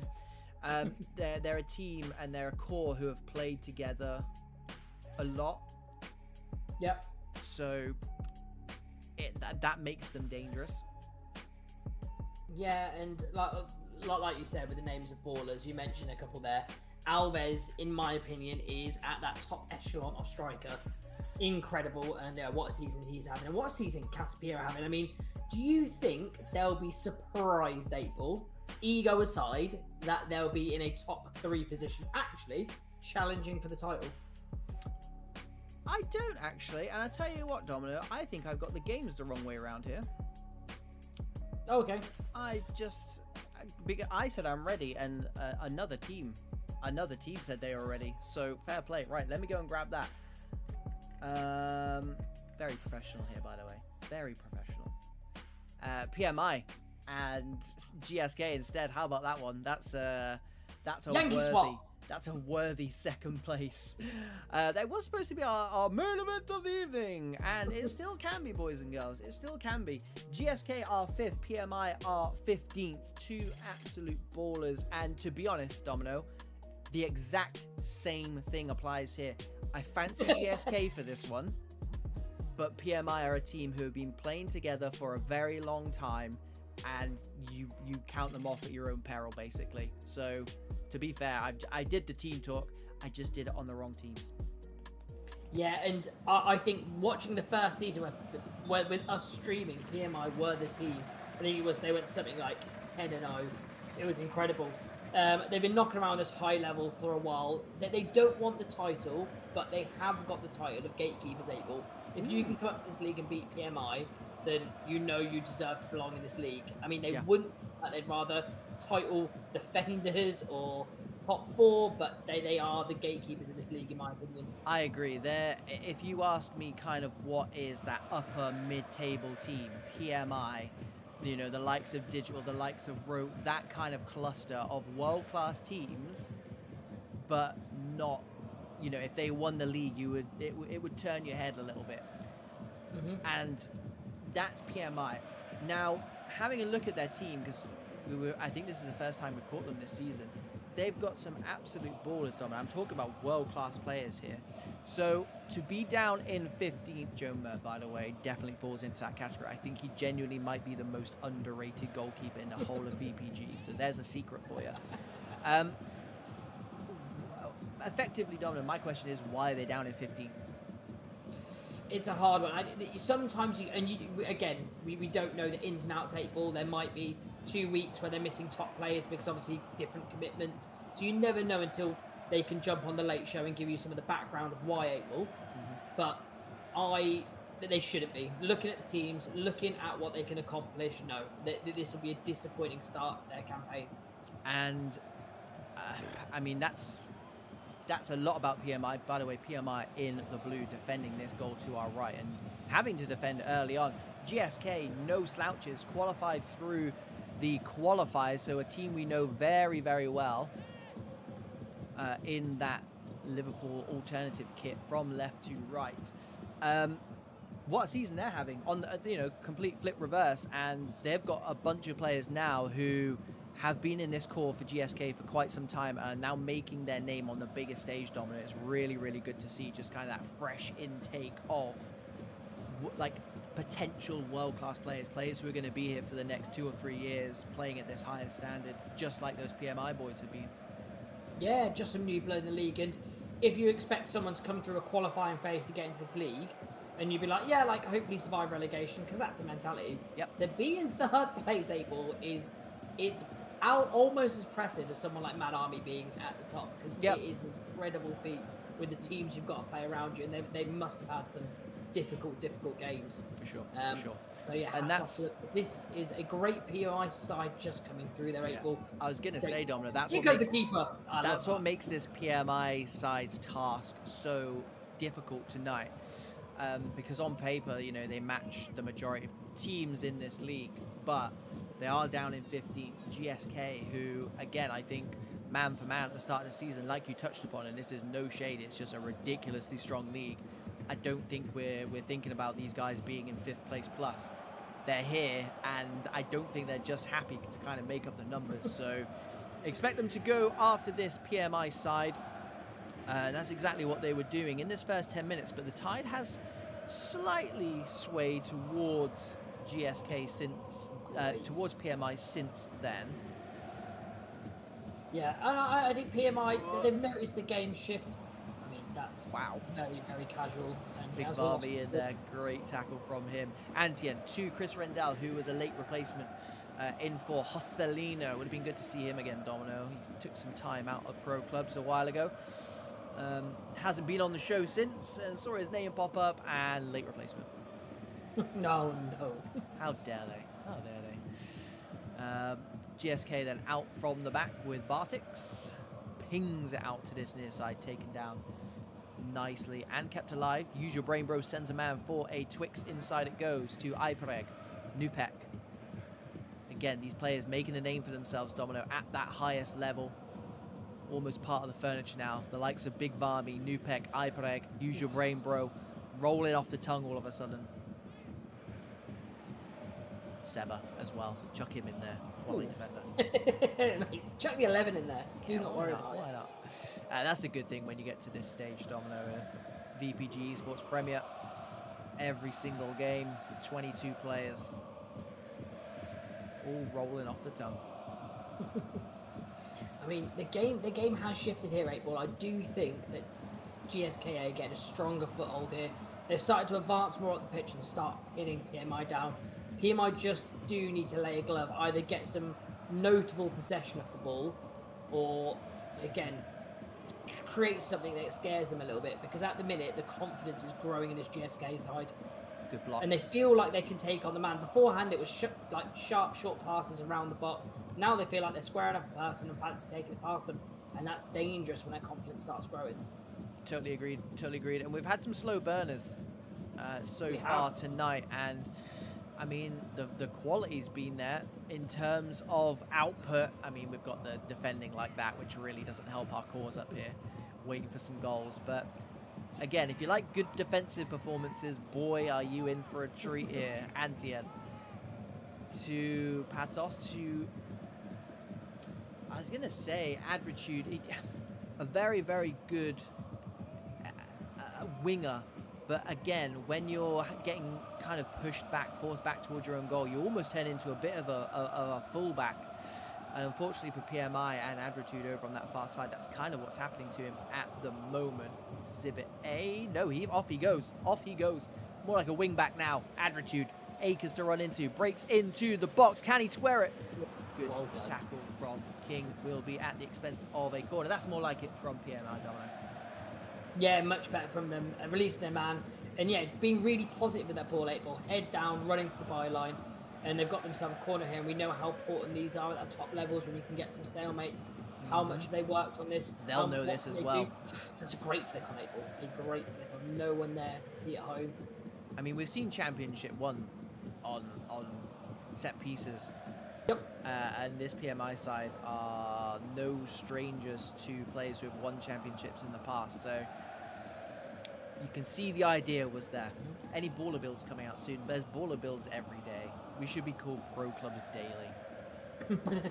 They're a team and they're a core who have played together a lot. Yep. So that makes them dangerous. Yeah, and like you said, with the names of ballers, you mentioned a couple there. Alves, in my opinion, is at that top echelon of striker. Incredible, and what a season he's having, and what a season Cassiopeia are having. I mean, do you think they'll be surprised, 8-ball, ego aside, that they'll be in a top 3 position, actually challenging for the title? I don't actually, and I tell you what, Domino, I think I've got the games the wrong way around here. Oh, okay. I said I'm ready, and another team said they were ready. So fair play. Right, let me go and grab that. Very professional here, by the way. Very professional. PMI and GSK instead. How about that one? That's a Yankee swap. That's a worthy second place. That was supposed to be our main event of the evening, and it still can be, boys and girls. It still can be. GSK are 5th, PMI are 15th. Two absolute ballers, and to be honest, Domino, the exact same thing applies here. I fancy GSK for this one, but PMI are a team who have been playing together for a very long time, and you count them off at your own peril, basically. So, to be fair, I did the team talk. I just did it on the wrong teams. Yeah, and I think watching the first season where with us streaming, PMI were the team. I think it was, they went something like 10-0. It was incredible. They've been knocking around this high level for a while. They don't want the title, but they have got the title of gatekeepers, 8-ball. If you can come up to this league and beat PMI, then you know you deserve to belong in this league. I mean, they wouldn't, they'd rather title defenders or top 4, but they are the gatekeepers of this league, in my opinion. I agree. If you ask me kind of what is that upper mid-table team, PMI, you know, the likes of Digital, the likes of Rote, that kind of cluster of world-class teams, but not, you know, if they won the league, it would turn your head a little bit. And that's PMI. Now, having a look at their team, because I think this is the first time we've caught them this season, they've got some absolute ballers on. I'm talking about world-class players here. So to be down in 15th, Joe Mert, by the way, definitely falls into that category. I think he genuinely might be the most underrated goalkeeper in the whole of VPG. So there's a secret for you. Effectively, Dominic, my question is, why are they down in 15th? It's a hard one. Sometimes we don't know the ins and outs, 8-ball. There might be 2 weeks where they're missing top players because obviously different commitments. So you never know until they can jump on the late show and give you some of the background of why 8-ball. But they shouldn't be. Looking at the teams, looking at what they can accomplish, no, this will be a disappointing start to their campaign. And I mean, that's a lot about PMI. By the way, PMI in the blue defending this goal to our right and having to defend early on. GSK, no slouches, qualified through the qualifiers, so a team we know very, very well in that Liverpool alternative kit from left to right. What a season they're having on the, complete flip reverse, and they've got a bunch of players now who have been in this core for GSK for quite some time and are now making their name on the biggest stage, Domino. It's really, really good to see just kind of that fresh intake of like potential world-class players who are going to be here for the next 2 or 3 years playing at this higher standard, just like those PMI boys have been. Yeah, just some new blood in the league. And if you expect someone to come through a qualifying phase to get into this league, and you'd be like, yeah, like hopefully survive relegation, because that's the mentality. Yep. To be in third place, 8-Ball, it's out almost as impressive as someone like Mad Army being at the top, because it is an incredible feat with the teams you've got to play around you, and they must have had some difficult games. For sure. So yeah, and this is a great POI side just coming through there, 8-Ball. I was going to say, Domino, that's the keeper. That's what makes this PMI side's task so difficult tonight. Because on paper, they match the majority of teams in this league, but they are down in 15th. GSK, who, again, I think man for man at the start of the season, like you touched upon, and this is no shade, it's just a ridiculously strong league. I don't think we're thinking about these guys being in 5th place plus. They're here, and I don't think they're just happy to kind of make up the numbers. So expect them to go after this PMI side. That's exactly what they were doing in this first 10 minutes, but the tide has slightly swayed towards GSK towards PMI since then. Yeah, and I think PMI, they've noticed the game shift. I mean, that's very, very casual. And Big Barbie in there, great tackle from him. Antien to Chris Rendell, who was a late replacement in for Josselino. Would have been good to see him again, Domino. He took some time out of pro clubs a while ago. Hasn't been on the show since, and saw his name pop up, and late replacement. No. How dare they? GSK then out from the back with Bartix. Pings it out to this near side, taken down nicely and kept alive. Use your brain, bro. Sends a man for a Twix. Inside it goes to Ipreg. Nupek. Again, these players making a name for themselves, Domino, at that highest level. Almost part of the furniture now. The likes of Big Varmy, Nupek, Ipreg. Use your brain, bro. Rolling off the tongue all of a sudden. Seba as well. Chuck him in there. Quality defender. Chuck the 11 in there. Do not worry about it. Why not? That's the good thing when you get to this stage, Domino, of VPG Esports Premier. Every single game, 22 players. All rolling off the tongue. I mean, the game has shifted here, 8-Ball. I do think that GSKA get a stronger foothold here. They've started to advance more up the pitch and start hitting PMI down. PMI just do need to lay a glove, either get some notable possession of the ball, or, again, create something that scares them a little bit, because at the minute, the confidence is growing in this GSK side. Good block. And they feel like they can take on the man. Beforehand, it was sharp, short passes around the box. Now they feel like they're squaring up a person and fancy taking it past them, and that's dangerous when their confidence starts growing. Totally agreed. And we've had some slow burners so far tonight, and I mean, the quality's been there in terms of output. I mean, we've got the defending like that, which really doesn't help our cause up here, waiting for some goals. But again, if you like good defensive performances, boy, are you in for a treat here. Antien to Patos to, I was going to say, Adritude, a very, very good winger. But again, when you're getting kind of pushed back, forced back towards your own goal, you almost turn into a bit of a fullback. And unfortunately for PMI and Adritude over on that far side, that's kind of what's happening to him at the moment. Exhibit A. No, off he goes. More like a wing back now. Adritude. Acres to run into. Breaks into the box. Can he square it? Good tackle from King. Will be at the expense of a corner. That's more like it from PMI, Domino. Yeah, much better from them. Releasing their man. And yeah, being really positive with that ball, 8-Ball. Head down, running to the byline. And they've got themselves a corner here. And we know how important these are at the top levels when you can get some stalemates. How much have they worked on this? They'll know this as well. That's a great flick on 8-Ball. A great flick on no one there to see at home. I mean, we've seen Championship 1 on set pieces Yep. And this PMI side are no strangers to players who have won championships in the past. So you can see the idea was there. Any baller builds coming out soon. There's baller builds every day. We should be called Pro Clubs Daily.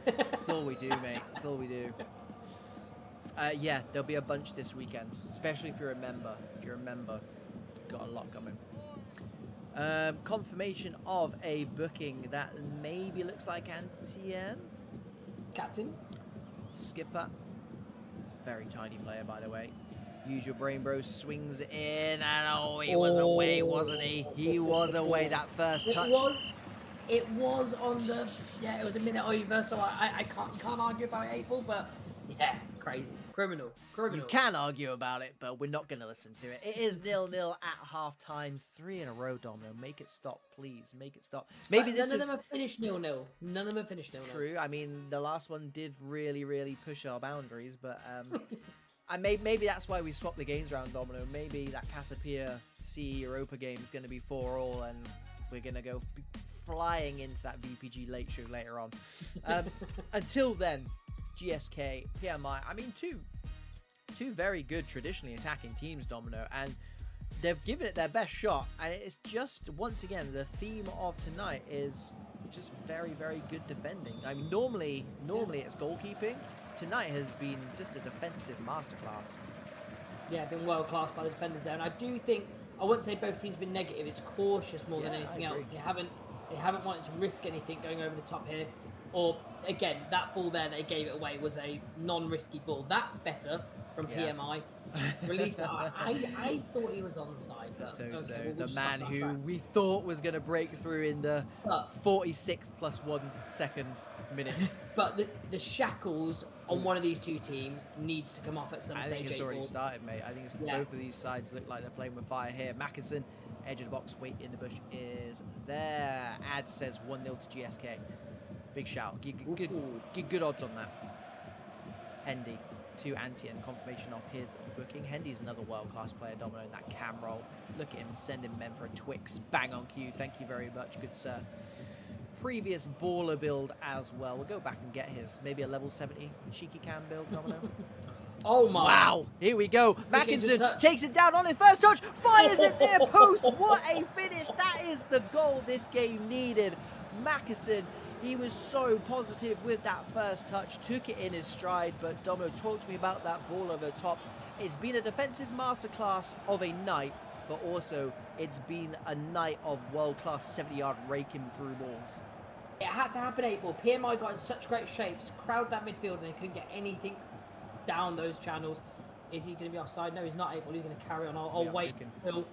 That's all we do, mate. That's all we do. Yeah, there'll be a bunch this weekend, especially if you're a member. If you're a member, got a lot coming. Confirmation of a booking that maybe looks like Antien. Captain. Skipper. Very tiny player, by the way. Use your brain, bro. Swings it in, and he was away, wasn't he? He was away that first touch. It was on the, yeah, it was a minute over, so I can't, you can't argue about April, but yeah, crazy. Criminal. You can argue about it, but we're not going to listen to it. It is 0-0 at half-time. 3 in a row, Domino. Make it stop, please. Make it stop. Maybe but none of them have finished 0-0. None of them have finished 0-0. True. I mean, the last one did really, really push our boundaries, but maybe that's why we swapped the games around, Domino. Maybe that Cassiopeia C Europa game is going to be 4-4, and we're going to go flying into that VPG late show later on. Until then, GSK, PMI, I mean, two very good traditionally attacking teams, Domino, and they've given it their best shot, and it's just, once again, the theme of tonight is just very, very good defending. I mean, normally it's goalkeeping. Tonight has been just a defensive masterclass. Yeah, been world class by the defenders there, and I do think, I wouldn't say both teams have been negative, it's cautious more than anything else. They haven't wanted to risk anything going over the top here. Or, again, that ball there, they gave it away, was a non-risky ball. That's better from PMI. Released it. I thought he was onside. But we'll the man who we thought was going to break through in the 46th plus 1 second minute. But the shackles on one of these two teams needs to come off at some stage. I think it's already started, mate. I think both of these sides look like they're playing with fire here. Mackinson, edge of the box, wait in the bush is there. Ad says 1-0 to GSK. Big shout. Good odds on that. Hendy to Antien. Confirmation of his booking. Hendy's another world-class player, Domino in that cam roll. Look at him sending men for a Twix. Bang on cue. Thank you very much. Good sir. Previous baller build as well. We'll go back and get his. Maybe a level 70 cheeky cam build, Domino. Oh my. Wow. Here we go. Mackinson takes it down on his first touch. Fires it near post. What a finish. That is the goal this game needed. Mackinson, he was so positive with that first touch, took it in his stride, but Domino, talk to me about that ball over the top. It's been a defensive masterclass of a night, but also it's been a night of world-class 70-yard raking through balls. It had to happen, 8-ball. PMI got in such great shapes, crowd that midfield, and they couldn't get anything down those channels. Is he going to be offside? No, he's not, 8-ball. He's going to carry on. I'll wait until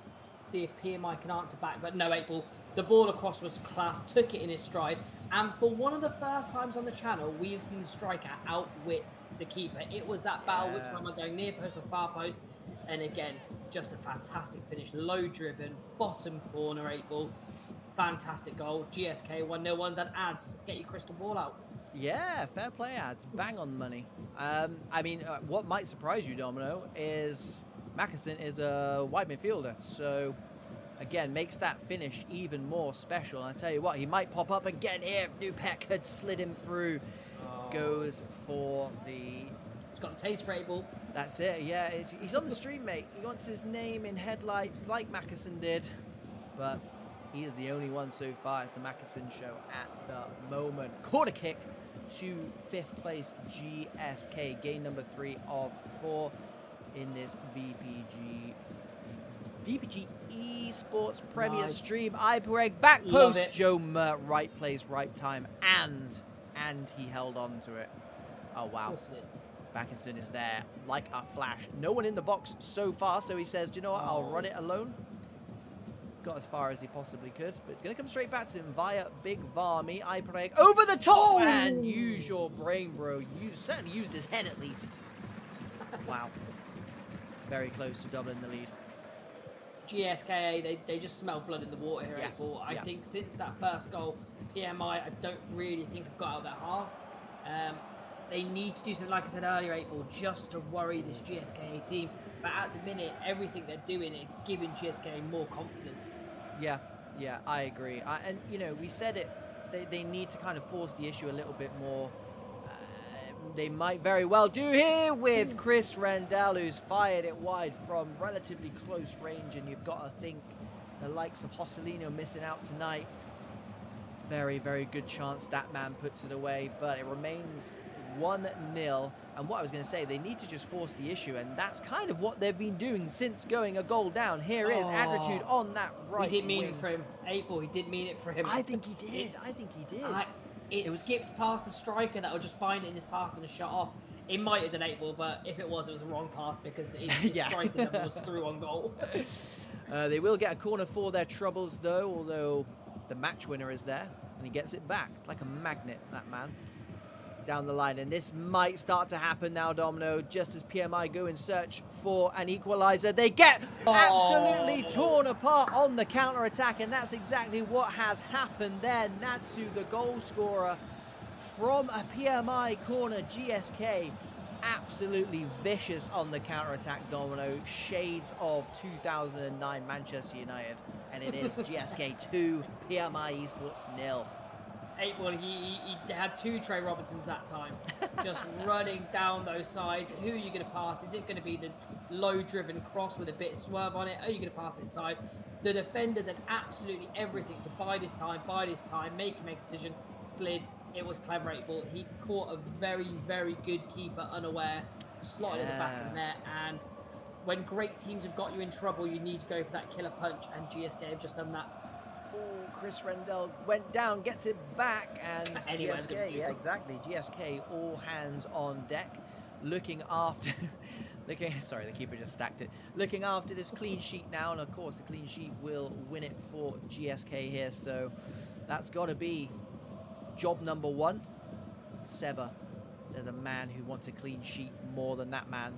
see if PMI can answer back, but no, 8-ball. The ball across was class, took it in his stride, and for one of the first times on the channel, we have seen the striker outwit the keeper. It was that battle, which one am I going, near post or far post? And again, just a fantastic finish, low driven, bottom corner, 8-ball. Fantastic goal. GSK 1-0, then Ads, get your crystal ball out. Yeah, fair play, Ads. Bang on the money. I mean, what might surprise you, Domino, is Mackinson is a wide midfielder, so again, makes that finish even more special. And I tell you what, he might pop up again here if Nupek had slid him through. Goes for the... He's got a taste for 8-ball. That's it, yeah. He's on the stream, mate. He wants his name in headlights like Mackinson did. But he is the only one so far. It's the Mackinson show at the moment. Corner kick to 5th place GSK. Game number 3 of 4 in this VPG Esports Premier stream. Ibereg back post. Joe Mert, right place, right time, and he held on to it. Oh wow. Mackinson is there like a flash. No one in the box so far, so he says, do you know what, I'll run it alone. Got as far as he possibly could, but it's going to come straight back to him via Big Varmy. Ibereg over the top, and use your brain, bro. You certainly used his head at least. Wow. Very close to doubling the lead. GSKA, they just smell blood in the water here, 8-ball. I think since that first goal, PMI, I don't really think have got out of that half. They need to do something, like I said earlier, 8-ball, just to worry this GSKA team. But at the minute, everything they're doing is giving GSKA more confidence. Yeah, I agree. And, you know, we said it they need to kind of force the issue a little bit more. They might very well do here with Chris Rendell, who's fired it wide from relatively close range, and you've got to think the likes of Hosselino missing out tonight. Very, very good chance that man puts it away, but it remains 1-0. And what I was going to say, they need to just force the issue, and that's kind of what they've been doing since going a goal down. Here is Adritude on that right He didn't mean wing. it for him. 8-Ball, he did mean it for him. I think he did. I think he did. It was skipped past the striker that would just find it in his path and a shot off. It might have done 8-Ball, but if it was a wrong pass because the striker never was through on goal. They will get a corner for their troubles, though, although the match winner is there, and he gets it back like a magnet, that man, down the line. And this might start to happen now, Domino, just as PMI go in search for an equalizer. They get absolutely torn apart on the counter-attack, and that's exactly what has happened there. Natsu, the goal scorer from a PMI corner. GSK absolutely vicious on the counter-attack, Domino. Shades of 2009 Manchester United, and it is GSK 2, PMI Esports 0. 8-Ball, he had 2 Trey Robinsons that time, just running down those sides. Who are you going to pass? Is it going to be the low-driven cross with a bit of swerve on it? Are you going to pass it inside? The defender did absolutely everything to bide his time, make a decision, slid. It was clever 8-Ball. He caught a very, very good keeper unaware, slotted at the back of the net, and when great teams have got you in trouble, you need to go for that killer punch, and GSK have just done that. Oh, Chris Rendell went down, gets it back, and GSK, yeah, exactly. GSK, all hands on deck, looking after... sorry, the keeper just stacked it. Looking after this clean sheet now, and of course, a clean sheet will win it for GSK here, so that's got to be job number 1. Seba, there's a man who wants a clean sheet more than that man.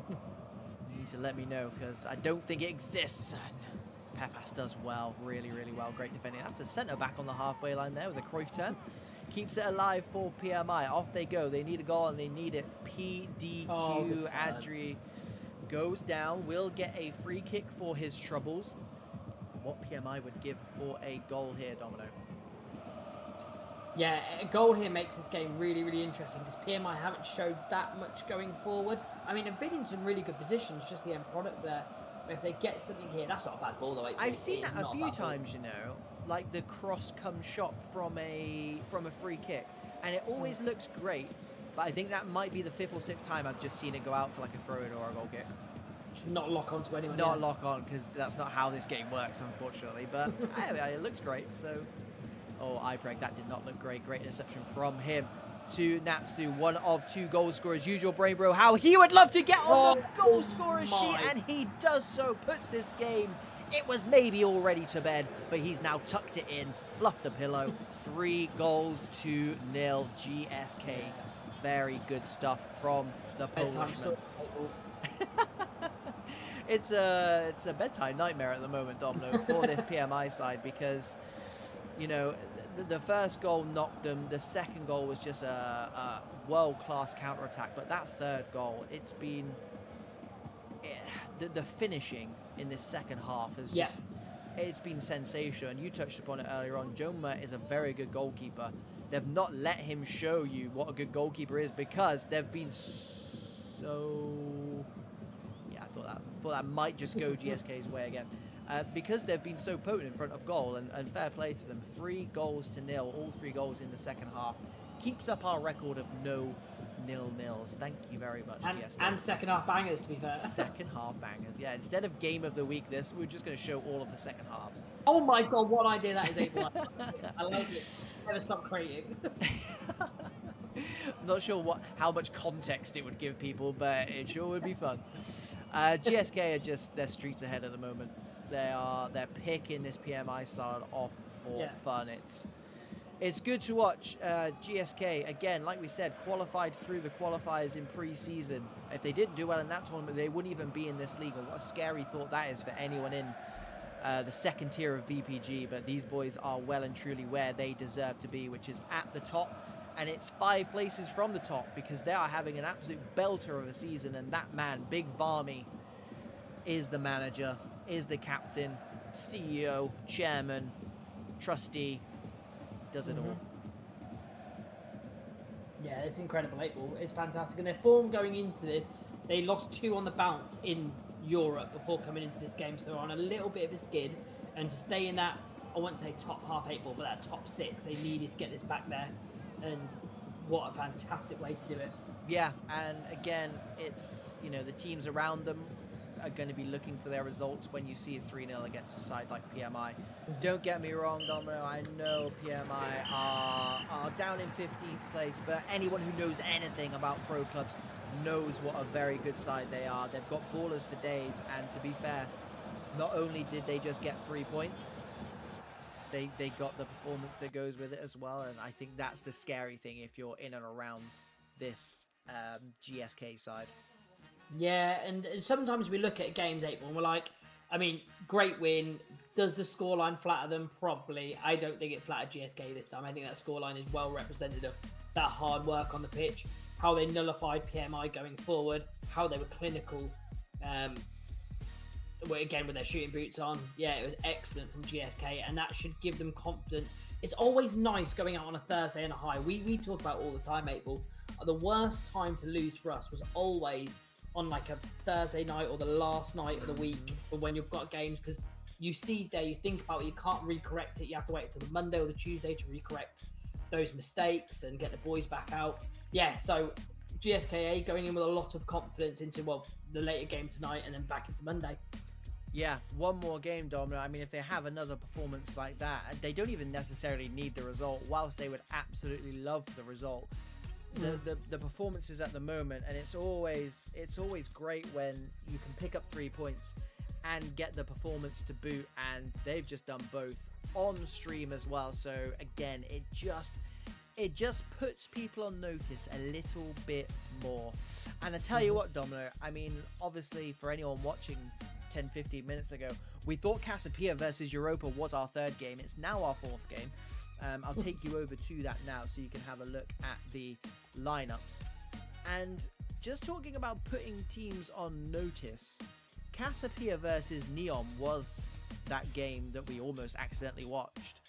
You need to let me know, because I don't think it exists. Pepas does well, really, really well. Great defending. That's a centre-back on the halfway line there with a Cruyff turn. Keeps it alive for PMI. Off they go. They need a goal, and they need it. PDQ Adri goes down. Will get a free kick for his troubles. What PMI would give for a goal here, Domino? Yeah, a goal here makes this game really, really interesting because PMI haven't showed that much going forward. I mean, they've been in some really good positions, just the end product there. But if they get something here, that's not a bad ball though. I've seen that a few times, you know, like the cross come shot from a free kick, and it always looks great. But I think that might be the 5th or 6th time I've just seen it go out for like a throw-in or a goal kick. Not lock on to anyone. Not lock on, because that's not how this game works, unfortunately. But it looks great. So, Ipreg, that did not look great. Great interception from him to Natsu, one of 2 goal scorers. Use your brain, bro. How he would love to get on the goal scorer sheet, and he does so. Puts this game, it was maybe already to bed, but he's now tucked it in, fluffed the pillow. 3-0 GSK. Very good stuff from the Polishman. It's a bedtime nightmare at the moment, Domino, for this PMI side, because, you know, the first goal knocked them. The second goal was just a world-class counter-attack. But that third goal, it's been... The finishing in this second half has just... It's been sensational. And you touched upon it earlier on. Joma is a very good goalkeeper. They've not let him show you what a good goalkeeper is because they've been so... Yeah, I thought that might just go GSK's way again. Because they've been so potent in front of goal, and fair play to them. 3-0, all 3 goals in the second half. Keeps up our record of no 0-0s. Thank you very much, GSK. And second half bangers, to be fair. Second half bangers, yeah. Instead of game of the week, we're just going to show all of the second halves. Oh my god, what idea that is, 8-1. I like it. Never stop creating. Not sure how much context it would give people, but it sure would be fun. GSK are just, they're streets ahead at the moment. They're picking this PMI side off for fun. It's good to watch. GSK, again, like we said, qualified through the qualifiers in pre-season. If they didn't do well in that tournament, they wouldn't even be in this league. And what a scary thought that is for anyone in the second tier of VPG. But these boys are well and truly where they deserve to be, which is at the top. And it's 5 places from the top because they are having an absolute belter of a season. And that man, Big Varmy, is the manager, is the captain, CEO, chairman, trustee, does it all. Yeah, it's incredible. 8-Ball. It's fantastic. And their form going into this, they lost 2 on the bounce in Europe before coming into this game, so they're on a little bit of a skid. And to stay in that, I wouldn't say top half 8-Ball, but that top 6, they needed to get this back there. And what a fantastic way to do it. Yeah, and again, it's, you know, the teams around them are going to be looking for their results when you see a 3-0 against a side like PMI. Don't get me wrong, Domino, I know PMI are down in 15th place, but anyone who knows anything about pro clubs knows what a very good side they are. They've got ballers for days, and to be fair, not only did they just get 3 points, they got the performance that goes with it as well, and I think that's the scary thing if you're in and around this GSK side. Yeah, and sometimes we look at games 8-Ball and we're like, I mean, great win. Does the scoreline flatter them? Probably. I don't think it flattered GSK this time. I think that scoreline is well representative of that hard work on the pitch, how they nullified PMI going forward, how they were clinical, again with their shooting boots on. Yeah, it was excellent from GSK, and that should give them confidence. It's always nice going out on a Thursday and a high. We talk about all the time, 8-Ball. The worst time to lose for us was always on like a Thursday night or the last night of the week, or when you've got games, because you see there, you think about it, you can't recorrect it. You have to wait until the Monday or the Tuesday to recorrect those mistakes and get the boys back out. Yeah, so GSKA going in with a lot of confidence into, well, the later game tonight and then back into Monday. Yeah, one more game, Domino. I mean, if they have another performance like that, they don't even necessarily need the result, whilst they would absolutely love the result. The performances at the moment, and it's always great when you can pick up 3 points and get the performance to boot, and they've just done both on stream as well. So again, it just puts people on notice a little bit more. And I tell you what, Domino, I mean, obviously for anyone watching 10-15 minutes ago, we thought Casapia versus Europa was our 3rd game. It's now our 4th game. I'll take you over to that now so you can have a look at the lineups. And just talking about putting teams on notice, Casapia versus Neom was that game that we almost accidentally watched.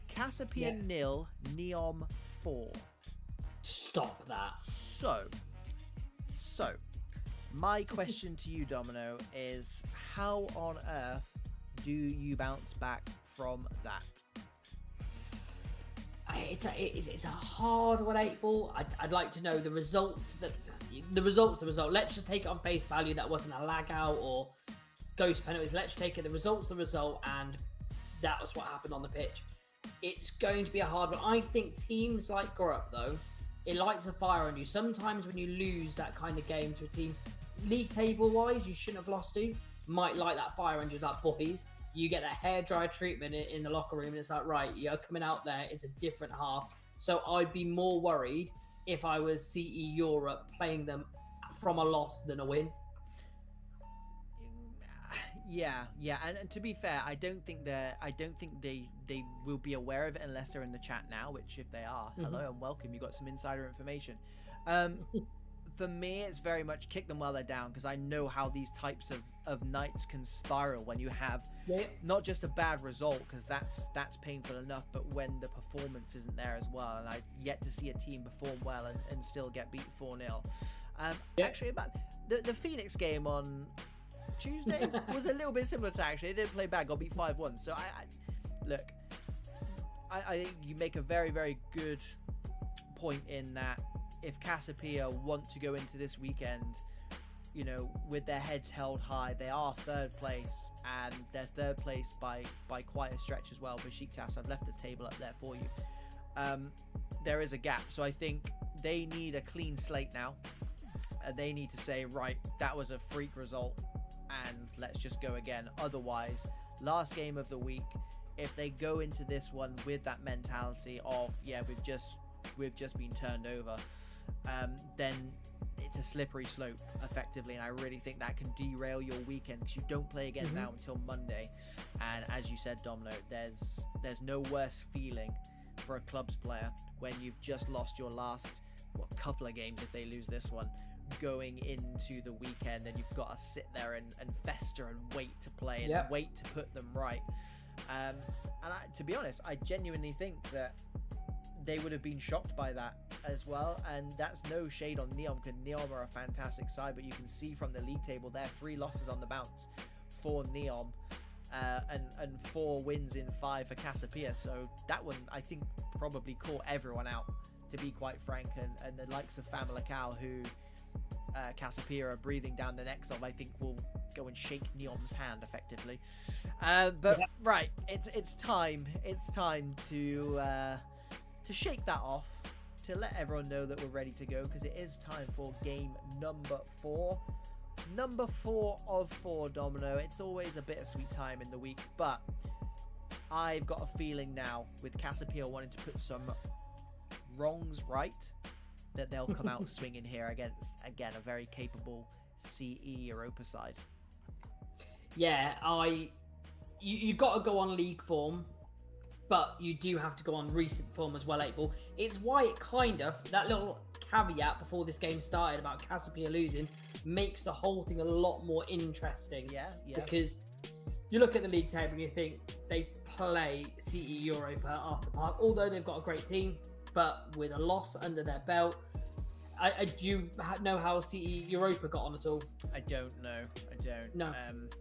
Casapia 0, Neom 4. Stop that. So, my question to you, Domino, is how on earth do you bounce back from that? It's a hard one, 8-Ball. I'd like to know the result. The result. Let's just take it on face value. That wasn't a lag out or ghost penalties. Let's take it. The result's the result, and that was what happened on the pitch. It's going to be a hard one. I think teams like Gorup, though, it lights a fire on you. Sometimes when you lose that kind of game to a team, league table wise, you shouldn't have lost to, might light that fire under you. It's like, boys, you get that hairdryer treatment in the locker room, and it's like, right, you're coming out there, it's a different half. So I'd be more worried if I was CE Europe playing them from a loss than a win. Yeah, and to be fair, I don't think they will be aware of it unless they're in the chat now, which if they are, hello and welcome, you got some insider information. For me, it's very much kick them while they're down, because I know how these types of nights can spiral when you have not just a bad result, because that's painful enough, but when the performance isn't there as well. And I've yet to see a team perform well and still get beat 4-0. Actually, about the Phoenix game on Tuesday was a little bit similar to, actually. They didn't play bad, got beat 5-1. So I think you make a very, very good point in that if Casapia want to go into this weekend, you know, with their heads held high, they are 3rd place, and they're 3rd place by quite a stretch as well. Besiktas, I've left the table up there for you. There is a gap, so I think they need a clean slate now. They need to say, right, that was a freak result, and let's just go again. Otherwise, last game of the week, if they go into this one with that mentality of, yeah, we've just been turned over, then it's a slippery slope effectively, and I really think that can derail your weekend, because you don't play again now until Monday. And as you said, Domino, there's no worse feeling for a clubs player when you've just lost your last couple of games, if they lose this one, going into the weekend, and you've got to sit there and fester and wait to play and wait to put them right. And to be honest, I genuinely think that they would have been shocked by that as well. And that's no shade on Neom, because Neom are a fantastic side, but you can see from the league table, there are 3 losses on the bounce for Neom, and 4 wins in 5 for Cassiopeia. So that one, I think, probably caught everyone out, to be quite frank. And the likes of Famalicão, who Cassiopeia are breathing down the necks of, I think will go and shake Neom's hand effectively. But yeah. Right, it's time to shake that off, to let everyone know that we're ready to go, because it is time for game number 4. Number 4 of 4, Domino. It's always a bittersweet time in the week, but I've got a feeling now, with Cassiopeia wanting to put some wrongs right, that they'll come out swinging here against, again, a very capable CE Europa side. Yeah, you got to go on league form, but you do have to go on recent form as well, 8-Ball. It's why it kind of, that little caveat before this game started about Cassiopeia losing, makes the whole thing a lot more interesting. Yeah. Because you look at the league table and you think they play CE Europa after park, although they've got a great team, but with a loss under their belt. Do you know how CE Europa got on at all? I don't know. No.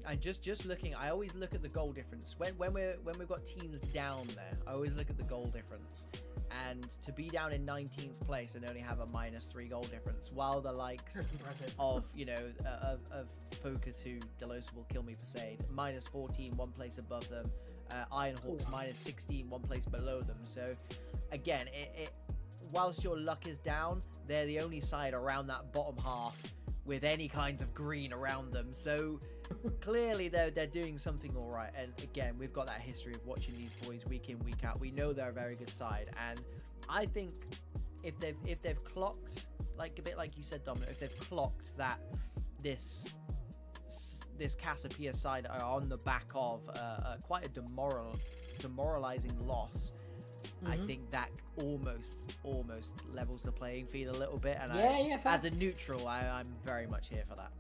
I just looking. I always look at the goal difference when we've got teams down there. I always look at the goal difference, and to be down in 19th place and only have a -3 goal difference, while the likes of of Focus, who Delos will kill me for saying, -14, 1 place above them. Ironhawks -16, 1 place below them. So again, it whilst your luck is down, they're the only side around that bottom half with any kinds of green around them. So clearly they're doing something all right. And again, we've got that history of watching these boys week in, week out. We know they're a very good side, and I think if they've clocked, like a bit like you said, Dominic, if they've clocked that this Cassiopeia side are on the back of quite a demoralizing loss, I think that almost levels the playing field a little bit. And as a neutral, I'm very much here for that.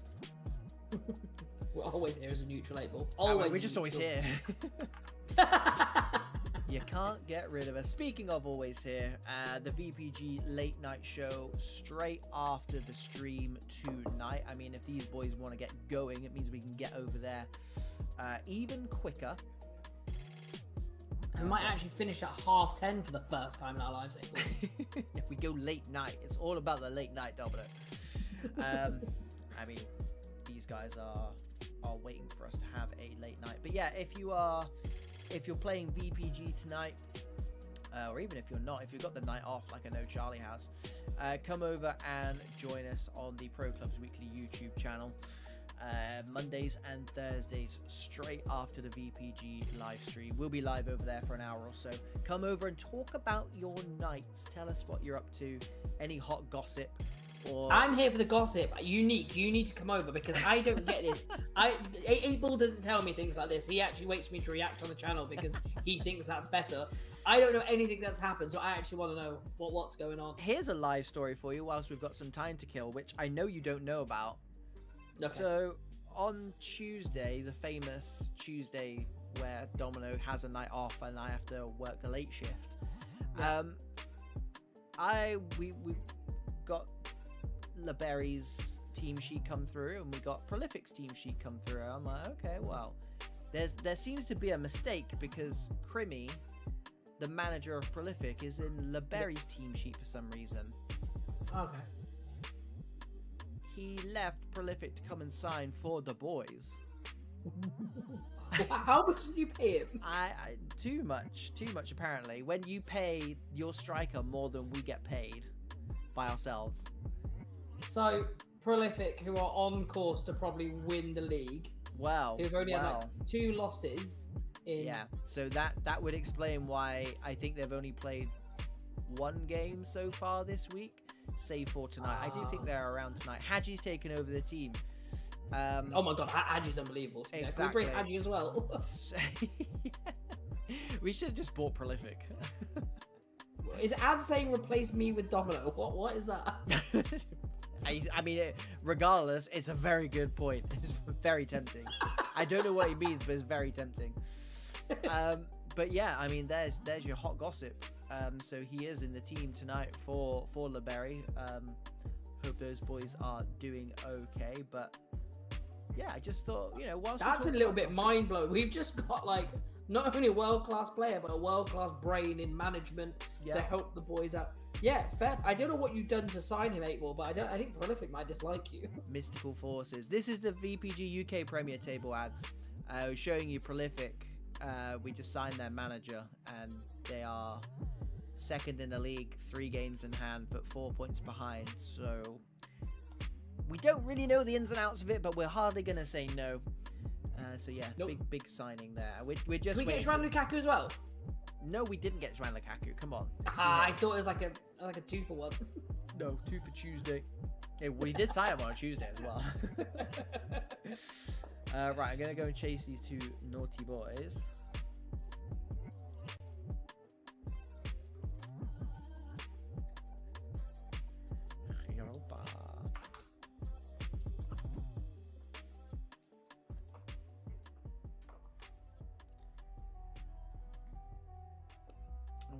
We're always here as a neutral, 8-Ball. We're just always here. You can't get rid of us. Speaking of always here, the VPG late night show straight after the stream tonight. I mean, if these boys want to get going, it means we can get over there even quicker. We might actually finish at 10:30 for the first time in our lives. If we go late night, it's all about the late night, Domino. I mean, these guys are waiting for us to have a late night. But yeah, if you're playing VPG tonight, or even if you're not, if you've got the night off, like I know Charlie has, come over and join us on the Pro Clubs Weekly YouTube channel. Mondays and Thursdays, straight after the VPG live stream. We'll be live over there for an hour or so. Come over and talk about your nights. Tell us what you're up to. Any hot gossip? Or I'm here for the gossip. Unique, you need to come over, because I don't get this. 8-Ball doesn't tell me things like this. He actually waits for me to react on the channel because he thinks that's better. I don't know anything that's happened, so I actually want to know what's going on. Here's a live story for you whilst we've got some time to kill, which I know you don't know about. Okay. So on Tuesday, the famous Tuesday where Domino has a night off and I have to work the late shift, we got LeBerry's team sheet come through and we got Prolific's team sheet come through. I'm like, okay, well, there seems to be a mistake, because Crimmy, the manager of Prolific, is in LeBerry's team sheet for some reason. Okay. He left Prolific to come and sign for the boys. How much did you pay him? Too much apparently. When you pay your striker more than we get paid by ourselves. So Prolific, who are on course to probably win the league, who've only had like 2 losses in. Yeah, so that would explain why I think they've only played 1 game so far this week. Save for tonight. I do think they're around tonight. Haji's taken over the team. Oh my god, Haji's unbelievable. Exactly. Can we bring Haji as well? We should have just bought Prolific. Is Ad saying replace me with Domino? What is that? I mean, regardless, it's a very good point. It's very tempting. I don't know what he means, but it's very tempting. But yeah, I mean, there's your hot gossip. So he is in the team tonight for LeBerry. Hope those boys are doing okay. But yeah, I just thought, whilst That's a little bit mind blowing. We've just got like not only a world class player, but a world class brain in management to help the boys out. Yeah, fair. I don't know what you've done to sign him, 8ball, but I think Prolific might dislike you. Mystical Forces. This is the VPG UK Premier Table ads. Showing you Prolific. We just signed their manager, and they are second in the league, 3 games in hand, but 4 points behind. So we don't really know the ins and outs of it, but we're hardly going to say no. So yeah, nope. big signing there. We're just. Did we get Joan Lukaku as well? No, we didn't get Joan Lukaku. Come on. I thought it was like a 2-for-1. No, 2 for Tuesday. We did sign him on a Tuesday as well. Right, I'm gonna go and chase these 2 naughty boys.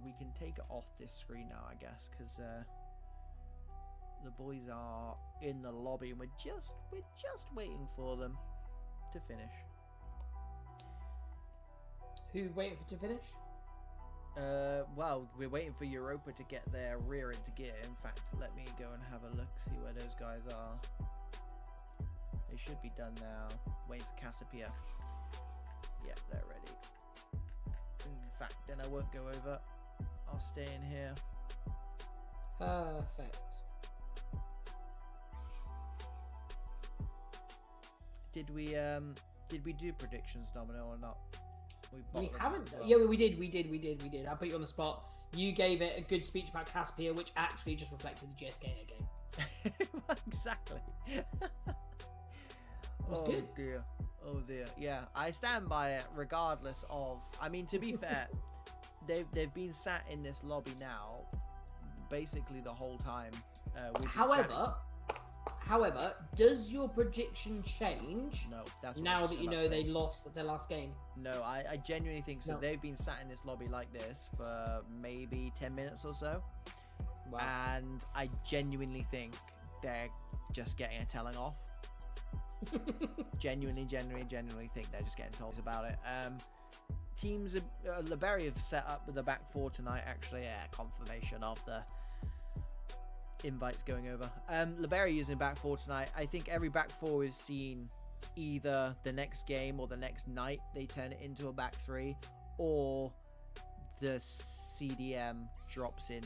We can take it off this screen now, I guess, because the boys are in the lobby and we're just waiting for them to finish. Who waiting for to finish? Well, we're waiting for Europa to get their rear into gear. In fact, let me go and have a look, see where those guys are. They should be done now. Waiting for Cassiopeia. Yeah, they're ready. In fact, then I won't go over. I'll stay in here. Perfect. Did we do predictions, Domino, or not? We haven't. Well. Yeah, we did. I put you on the spot. You gave it a good speech about Cassiopeia, which actually just reflected the GSK game. Exactly. Good. Oh dear. Yeah, I stand by it regardless of. I mean, to be fair, they've been sat in this lobby now, basically the whole time. However, does your prediction change? No, that's what now that you know they lost their last game. No, I genuinely think so. No. They've been sat in this lobby like this for maybe 10 minutes or so. Wow. And I genuinely think they're just getting a telling off. genuinely think they're just getting told about it. Teams, LeBerry have set up with the back 4 tonight, actually. Confirmation of the invites going over. LeBerry using back 4 tonight. I think every back 4 we've seen, either the next game or the next night they turn it into a back 3, or the CDM drops in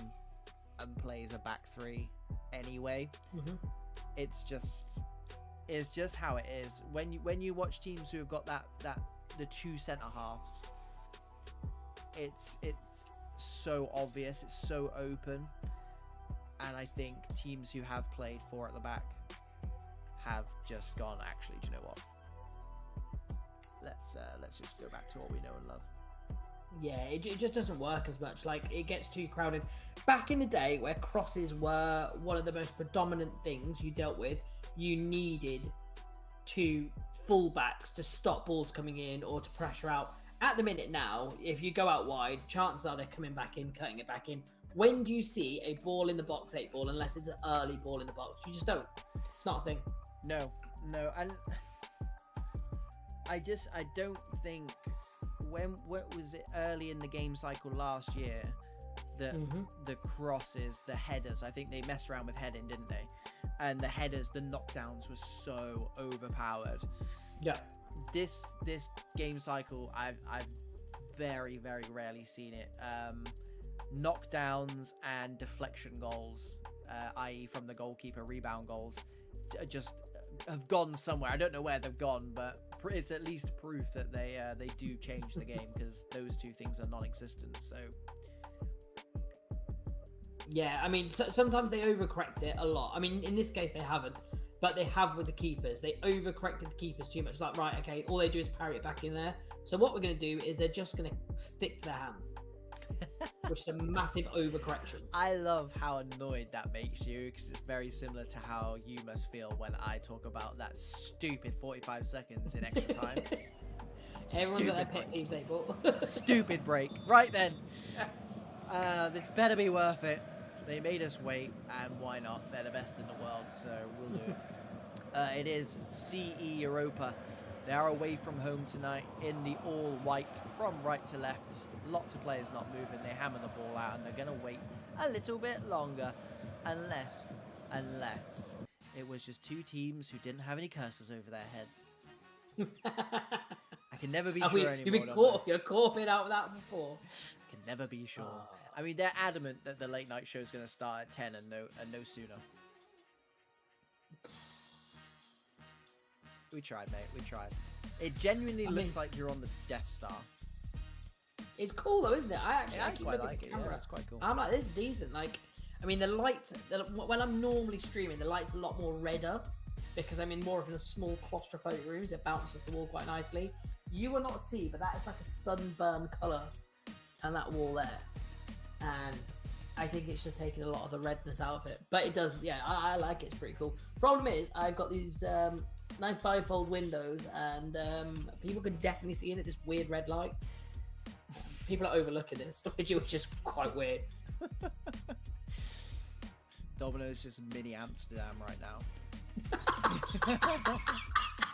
and plays a back 3 anyway. Mm-hmm. It's just how it is. When you watch teams who have got the 2 centre halves, it's so obvious, it's so open. And I think teams who have played 4 at the back have just gone, actually, do you know what? Let's just go back to what we know and love. Yeah, it just doesn't work as much. Like, it gets too crowded. Back in the day where crosses were one of the most predominant things you dealt with, you needed 2 fullbacks to stop balls coming in or to pressure out. At the minute now, if you go out wide, chances are they're coming back in, cutting it back in. When do you see a ball in the box, 8ball, unless it's an early ball in the box? You just don't. It's not a thing. No. And I don't think what was it early in the game cycle last year, the crosses, the headers, I think they messed around with heading, didn't they? And the headers, the knockdowns were so overpowered. Yeah. This game cycle, I've very, very rarely seen it. Knockdowns and deflection goals, i.e. from the goalkeeper, rebound goals, just have gone somewhere. I don't know where they've gone, but it's at least proof that they do change the game, because those 2 things are non-existent. So yeah, I mean, sometimes they overcorrect it a lot. I mean, in this case they haven't, but they have with the keepers. They overcorrected the keepers too much. It's like, right, okay, all they do is parry it back in there. So what we're going to do is they're just going to stick to their hands. Which is a massive overcorrection. I love how annoyed that makes you, because it's very similar to how you must feel when I talk about that stupid 45 seconds in extra time. Everyone's got their Stupid pet break. peeves, April. Stupid break. Right then. This better be worth it. They made us wait, and why not? They're the best in the world, so we'll do it. It is CE Europa. They are away from home tonight in the all-white from right to left. Lots of players not moving. They hammer the ball out, and they're going to wait a little bit longer, unless it was just two teams who didn't have any cursors over their heads. I can never be sure anymore. You're caught out with that before. Can never be sure. I mean, they're adamant that the late night show is going to start at 10 and no sooner. We tried, mate. We tried. It genuinely looks like you're on the Death Star. It's cool though, isn't it? I keep quite looking like at the it. camera. Yeah, it's quite cool. I'm like, this is decent. Like, I mean, the lights. When I'm normally streaming, the lights are a lot more redder because I'm in more of a small claustrophobic room. So it bounces off the wall quite nicely. You will not see, but that is like a sunburn color on that wall there, and I think it's just taking a lot of the redness out of it. But it does, yeah. I like it. It's pretty cool. Problem is, I've got these nice bifold windows, and people can definitely see in it this weird red light. People are overlooking this, which is quite weird. Domino's just mini Amsterdam right now.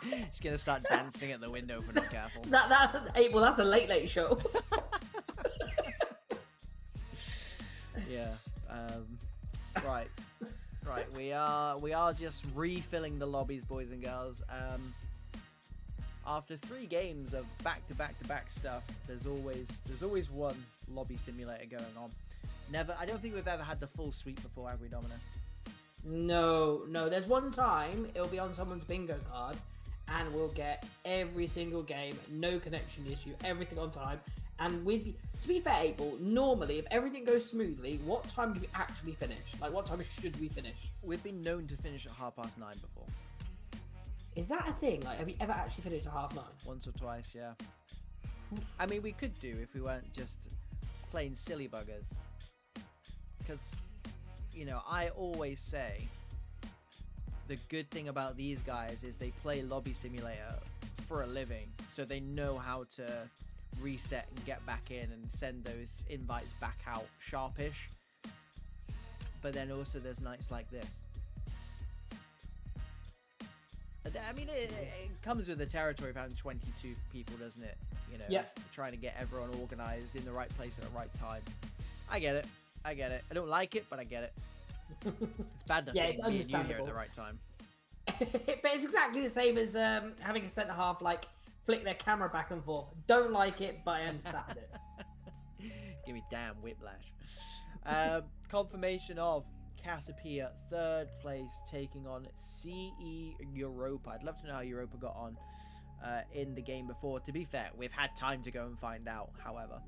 He's gonna start dancing at the window if we're not careful. That's the late show. Yeah. Right. We are just refilling the lobbies, boys and girls. After 3 games of back-to-back stuff, there's always one lobby simulator going on. I don't think we've ever had the full suite before, have we, Domino? No. There's one time it'll be on someone's bingo card, and we'll get every single game, no connection issue, everything on time. And to be fair, Abel, normally if everything goes smoothly, what time do we actually finish? Like, what time should we finish? We've been known to finish at 9:30 before. Is that a thing? Like, have you ever actually finished at 9:30? Once or twice, yeah. I mean, we could do if we weren't just plain silly buggers. Because, I always say the good thing about these guys is they play Lobby Simulator for a living, so they know how to reset and get back in and send those invites back out sharpish. But then also there's nights like this. I mean, it comes with the territory of having 22 people, doesn't it? Yep. Trying to get everyone organized in the right place at the right time. I get it. I don't like it, but I get it. It's bad enough it's getting me and you here understandable. at the right time. But it's exactly the same as having a centre half like flick their camera back and forth. Don't like it, but I understand it. Give me damn whiplash. Confirmation of Cassiopeia, 3rd place, taking on CE Europa. I'd love to know how Europa got on in the game before. To be fair, we've had time to go and find out, however.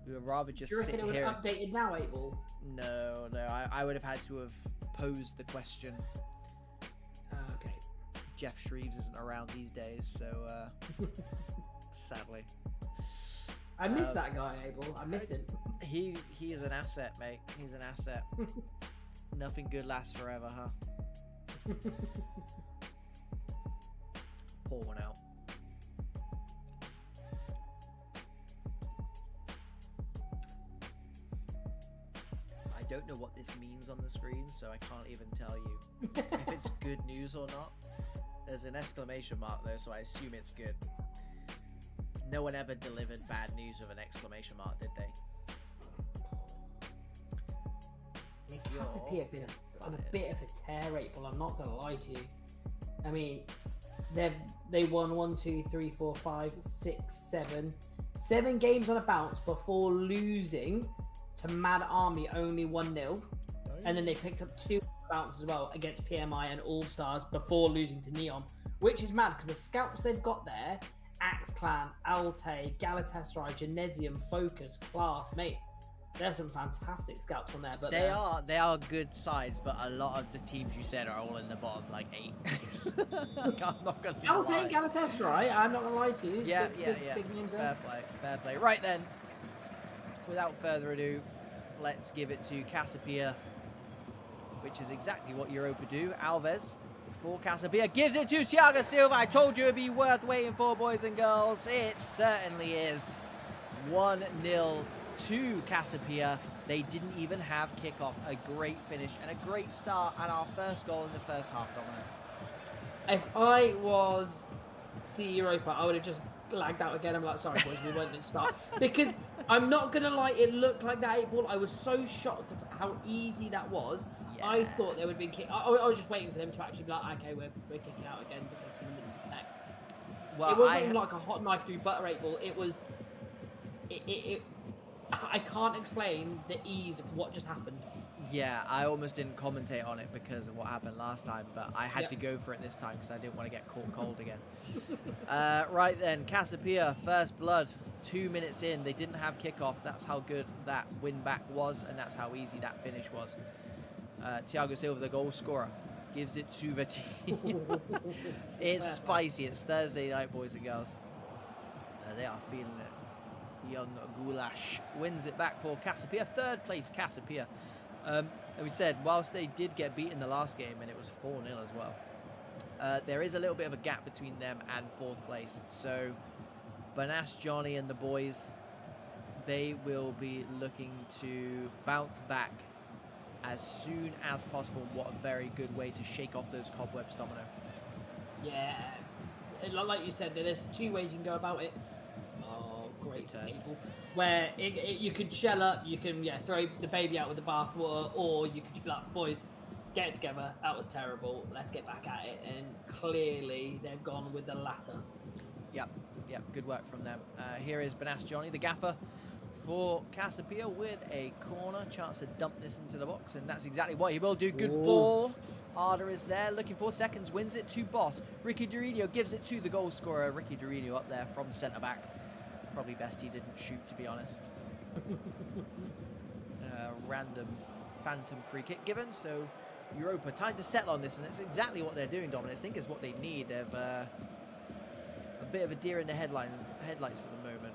We would rather just sit here. Do you reckon it was updated now, Abel? No. I would have had to have posed the question. Okay. Jeff Shreves isn't around these days, so sadly. I miss that guy, Abel. I miss him. He is an asset, mate. He's an asset. Nothing good lasts forever, huh? Pour one out. I don't know what this means on the screen, so I can't even tell you if it's good news or not. There's an exclamation mark though, so I assume it's good. No one ever delivered bad news with an exclamation mark, did they? Cassiopeia have been on a bit of a tear, April. I'm not gonna lie to you. I mean, they won 1, 2, 3, 4, 5, 6, 7 games on a bounce before losing to Mad Army only 1-0, and then they picked up 2 bounces as well against PMI and All Stars before losing to Neon, which is mad because the scouts they've got there. Axe Clan, Alte, Galatasaray, Genesium, Focus, Class, mate. There's some fantastic scouts on there, but they are good sides, but a lot of the teams you said are all in the bottom, like 8. I'm not gonna Alte, Galatasaray, I'm not gonna lie to you. Yeah. Big names Fair play. Right then, without further ado, let's give it to Cassiopeia, which is exactly what Europa do. Alves, for Casapia. Gives it to Thiago Silva. I told you it'd be worth waiting for, boys and girls. It certainly is. 1-0 to Casapia. They didn't even have kickoff. A great finish and a great start, and our first goal in the first half, Dominic. If I was C Europa, I would have just lagged out again. I'm like, sorry boys, we weren't meant to start. Because I'm not gonna lie, it looked like that 8 ball. I was so shocked of how easy that was. Yeah. I thought there would be kick. I was just waiting for them to actually be like, okay, we're kicking out again because someone didn't connect. Well, it wasn't even like a hot knife through butter 8 ball. It was. I can't explain the ease of what just happened. Yeah, I almost didn't commentate on it because of what happened last time, but I had to go for it this time because I didn't want to get caught cold again. Right then, Casapia, first blood, 2 minutes in. They didn't have kickoff. That's how good that win back was, and that's how easy that finish was. Thiago Silva, the goal scorer, gives it to Vitinha. It's spicy. It's Thursday night, boys and girls. They are feeling it. Young Goulash wins it back for Casapia. Third place, Casapia. And we said, whilst they did get beaten the last game, and it was 4-0 as well, there is a little bit of a gap between them and 4th place. So, Banas, Johnny, and the boys, they will be looking to bounce back as soon as possible. What a very good way to shake off those cobwebs, Domino. Yeah, like you said, there's 2 ways you can go about it. Great people, where you can shell up, you can throw the baby out with the bathwater, or you could just be like, boys, get it together. That was terrible. Let's get back at it. And clearly, they've gone with the latter. Yep, good work from them. Here is Banas Johnny, the gaffer, for Casapia with a corner chance to dump this into the box, and that's exactly what he will do. Good ball. Arda is there, looking for seconds, wins it to Boss. Ricky Dorino gives it to the goal scorer. Ricky Dorino up there from centre back. Probably best he didn't shoot, to be honest. Random phantom free kick given, so Europa time to settle on this, and that's exactly what they're doing, Dominic. I think is what they need. They've a bit of a deer in the headlights at the moment.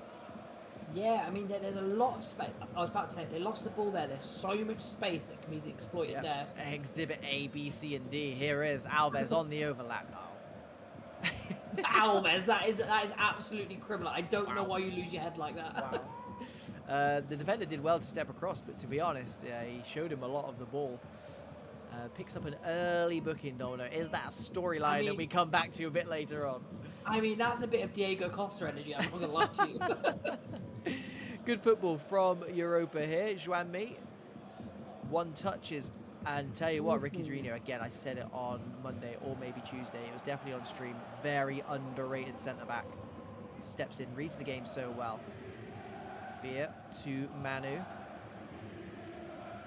Yeah, I mean, there's a lot of space. I was about to say, if they lost the ball there, there's so much space that can be exploited there. Exhibit A, B, C, and D. Here is Alves on the overlap. Oh. Alves, that is absolutely criminal. I don't know why you lose your head like that. Wow. The defender did well to step across, but to be honest, he showed him a lot of the ball. Picks up an early booking, Domino. Is that a storyline that we come back to a bit later on? I mean, that's a bit of Diego Costa energy, I'm not going to lie to you. Good football from Europa here. Joanmi, 1 touches. And tell you what, Ricky Dorino, again, I said it on Monday or maybe Tuesday. It was definitely on stream. Very underrated centre-back. Steps in, reads the game so well. Beer to Manu.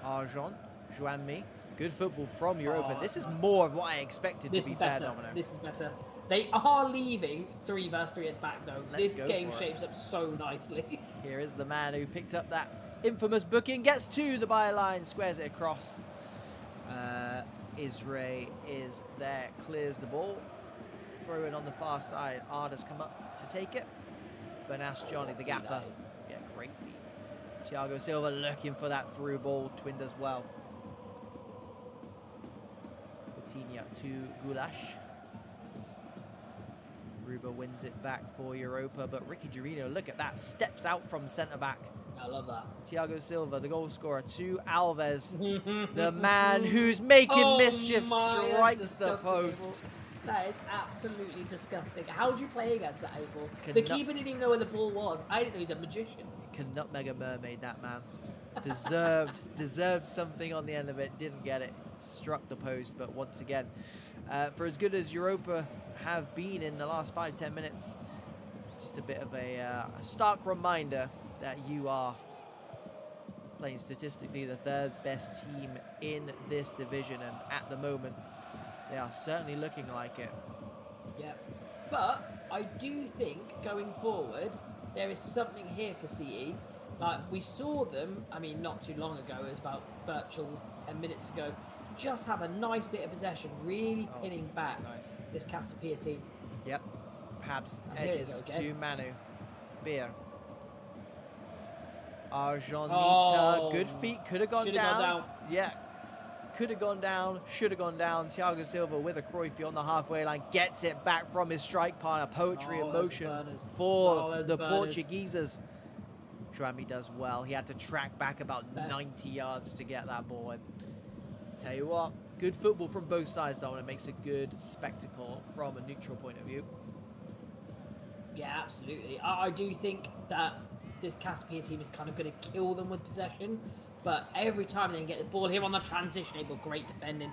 Arjon, Joanmi. Good football from Europa. This is more of what I expected, to be fair, Domino. This is better. They are leaving 3 versus 3 at the back, though. This game shapes up so nicely. Here is the man who picked up that infamous booking. Gets to the byline, squares it across. Israel is there, clears the ball. Throw in on the far side. Arda's come up to take it. Banas Johnny, the gaffer. Yeah, great feet. Thiago Silva looking for that through ball. Twin does well. Vitinha to Goulash. Ruba wins it back for Europa, but Ricky Dorino, look at that, steps out from centre-back. I love that. Thiago Silva, the goal scorer, to Alves. The man who's making mischief strikes the post. That is absolutely disgusting. How do you play against that ball? The keeper didn't even know where the ball was. I didn't know he's a magician. Can nutmeg a mermaid, that man. Deserved something on the end of it. Didn't get it. Struck the post, but once again, for as good as Europa have been in the last 5-10 minutes, just a bit of a stark reminder that you are playing statistically the 3rd best team in this division, and at the moment they are certainly looking like it. Yeah, but I do think going forward there is something here for CE. Like, we saw them, I mean, not too long ago, it was about virtual 10 minutes ago, just have a nice bit of possession, really pinning back this Casapia team. Yep. Pabs edges to Manu. Beer. Arjonita. Good feet. Could have gone down. Yeah. could have gone down, should have gone down. Thiago Silva with a Cruyffy on the halfway line, gets it back from his strike partner. Poetry in motion for the Portugueses. Juanmi does well. He had to track back about 90 yards to get that ball. And tell you what, good football from both sides, though, and it makes a good spectacle from a neutral point of view. Yeah, absolutely. I do think that this Caspia team is kind of going to kill them with possession, but every time they can get the ball here on the transition, able great defending,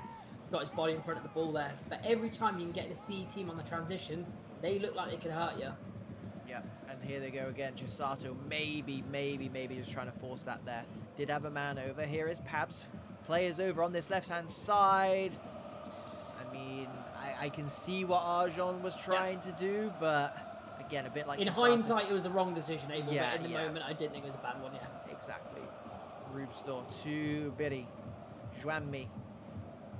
got his body in front of the ball there. But every time you can get the CE team on the transition, they look like they could hurt you. Yeah, and here they go again. Chisato maybe just trying to force that there. Did have a man over. Here is Pabs. Players over on this left-hand side. I mean, I can see what Arjan was trying to do, but again, a bit like in Chisato. Hindsight, it was the wrong decision, Abel, but in the moment, I didn't think it was a bad one, Exactly. Rubestor to Biddy. Juanmi.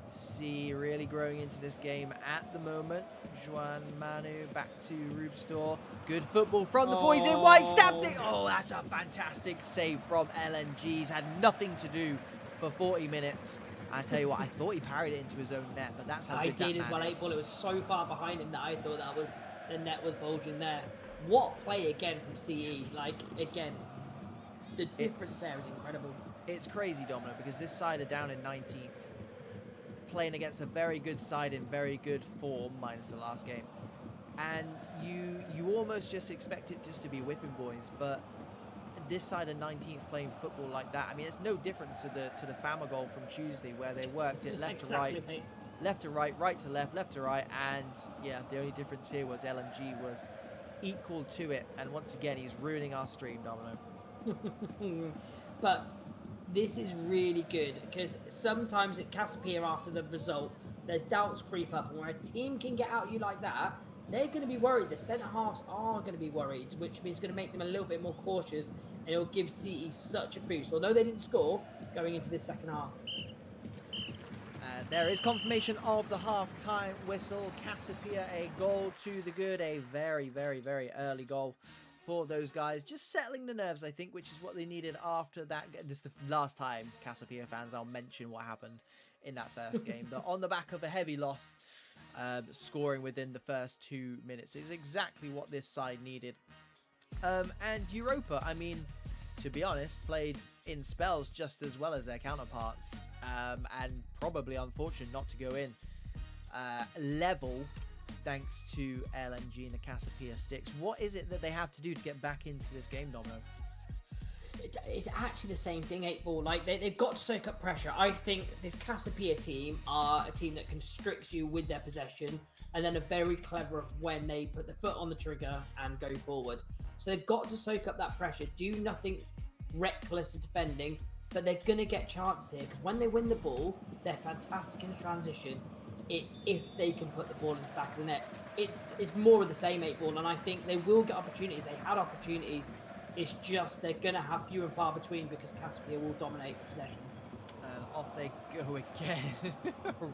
See, really growing into this game at the moment. Juan Manu back to Rubestor. Good football from the boys in white. Stabs it. Oh, that's a fantastic save from LNGs. Had nothing to do for 40 minutes. I tell you what, I thought he parried it into his own net, but that's how good that man is. I did as well, 8 ball. It was so far behind him that I thought that was the net was bulging there. What play again from CE? Like, again, the difference there is incredible. It's crazy, Domino, because this side are down in 19th, playing against a very good side in very good form, minus the last game. And you almost just expect it just to be whipping boys, but this side of 19th playing football like that, I mean, it's no different to the Fama goal from Tuesday, where they worked it left to right, left to right, right to left, left to right, and yeah, the only difference here was LMG was equal to it, and once again, he's ruining our stream, Domino. But this is really good, because sometimes at Caspia after the result, there's doubts creep up, and where a team can get out you like that, they're going to be worried. The centre-halves are going to be worried, which means it's going to make them a little bit more cautious, and it'll give CE such a boost. Although they didn't score going into this second half. There is confirmation of the half-time whistle. Casapia, a goal to the good. A very, very, very early goal for those guys. Just settling the nerves, I think, which is what they needed after that. This is the last time, Casapia fans, I'll mention what happened in that first game. But on the back of a heavy loss, scoring within the first 2 minutes is exactly what this side needed. And Europa, I mean, to be honest, played in spells just as well as their counterparts, and probably unfortunate not to go in level thanks to LMG and the Casapia sticks. What is it that they have to do to get back into this game, Domino? It's actually the same thing, 8 ball. Like, they've got to soak up pressure. I think this Casapia team are a team that constricts you with their possession, and then are very clever of when they put the foot on the trigger and go forward. So they've got to soak up that pressure, do nothing reckless defending, but they're going to get chances here, because when they win the ball, they're fantastic in transition. It's if they can put the ball in the back of the net. It's more of the same, 8 ball, and I think they will get opportunities. They had opportunities. It's just they're going to have few and far between, because Caspia will dominate the possession. And off they go again.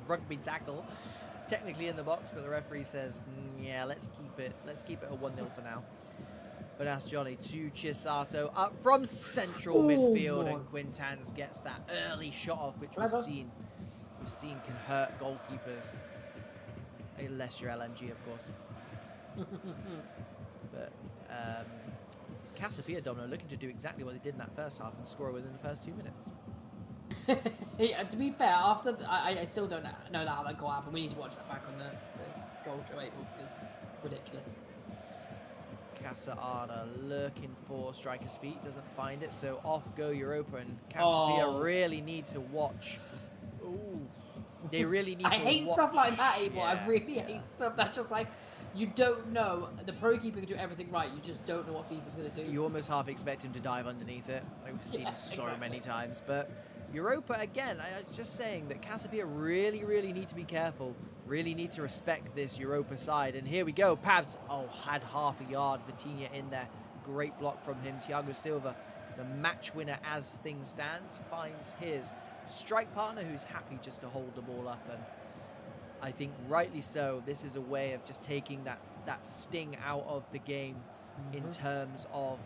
Rugby tackle. Technically in the box, but the referee says, yeah, let's keep it a 1-0 for now. But that's Johnny to Chisato up from central midfield, and Quintans gets that early shot off, which we've seen can hurt goalkeepers, unless you're LMG, of course. But Casapia, Domino, looking to do exactly what they did in that first half and score within the first 2 minutes. Yeah, to be fair, after I still don't know how that goal happened. We need to watch that back on the goal show, April, because it's ridiculous. Casa Arda looking for striker's feet, doesn't find it, so off go Europa, and Casapia really need to watch. Ooh, they really need to watch. I hate stuff like that, Abel. I really hate stuff that's just like, you don't know. The pro keeper can do everything right. You just don't know what FIFA's going to do. You almost half expect him to dive underneath it. Like we've seen so many times. But Europa, again, I was just saying that Casapia really, really need to be careful. Really need to respect this Europa side. And here we go. Pabs, had half a yard. Vitinha in there. Great block from him. Thiago Silva, the match winner as things stands, finds his strike partner, who's happy just to hold the ball up. And I think rightly so. This is a way of just taking that sting out of the game in terms of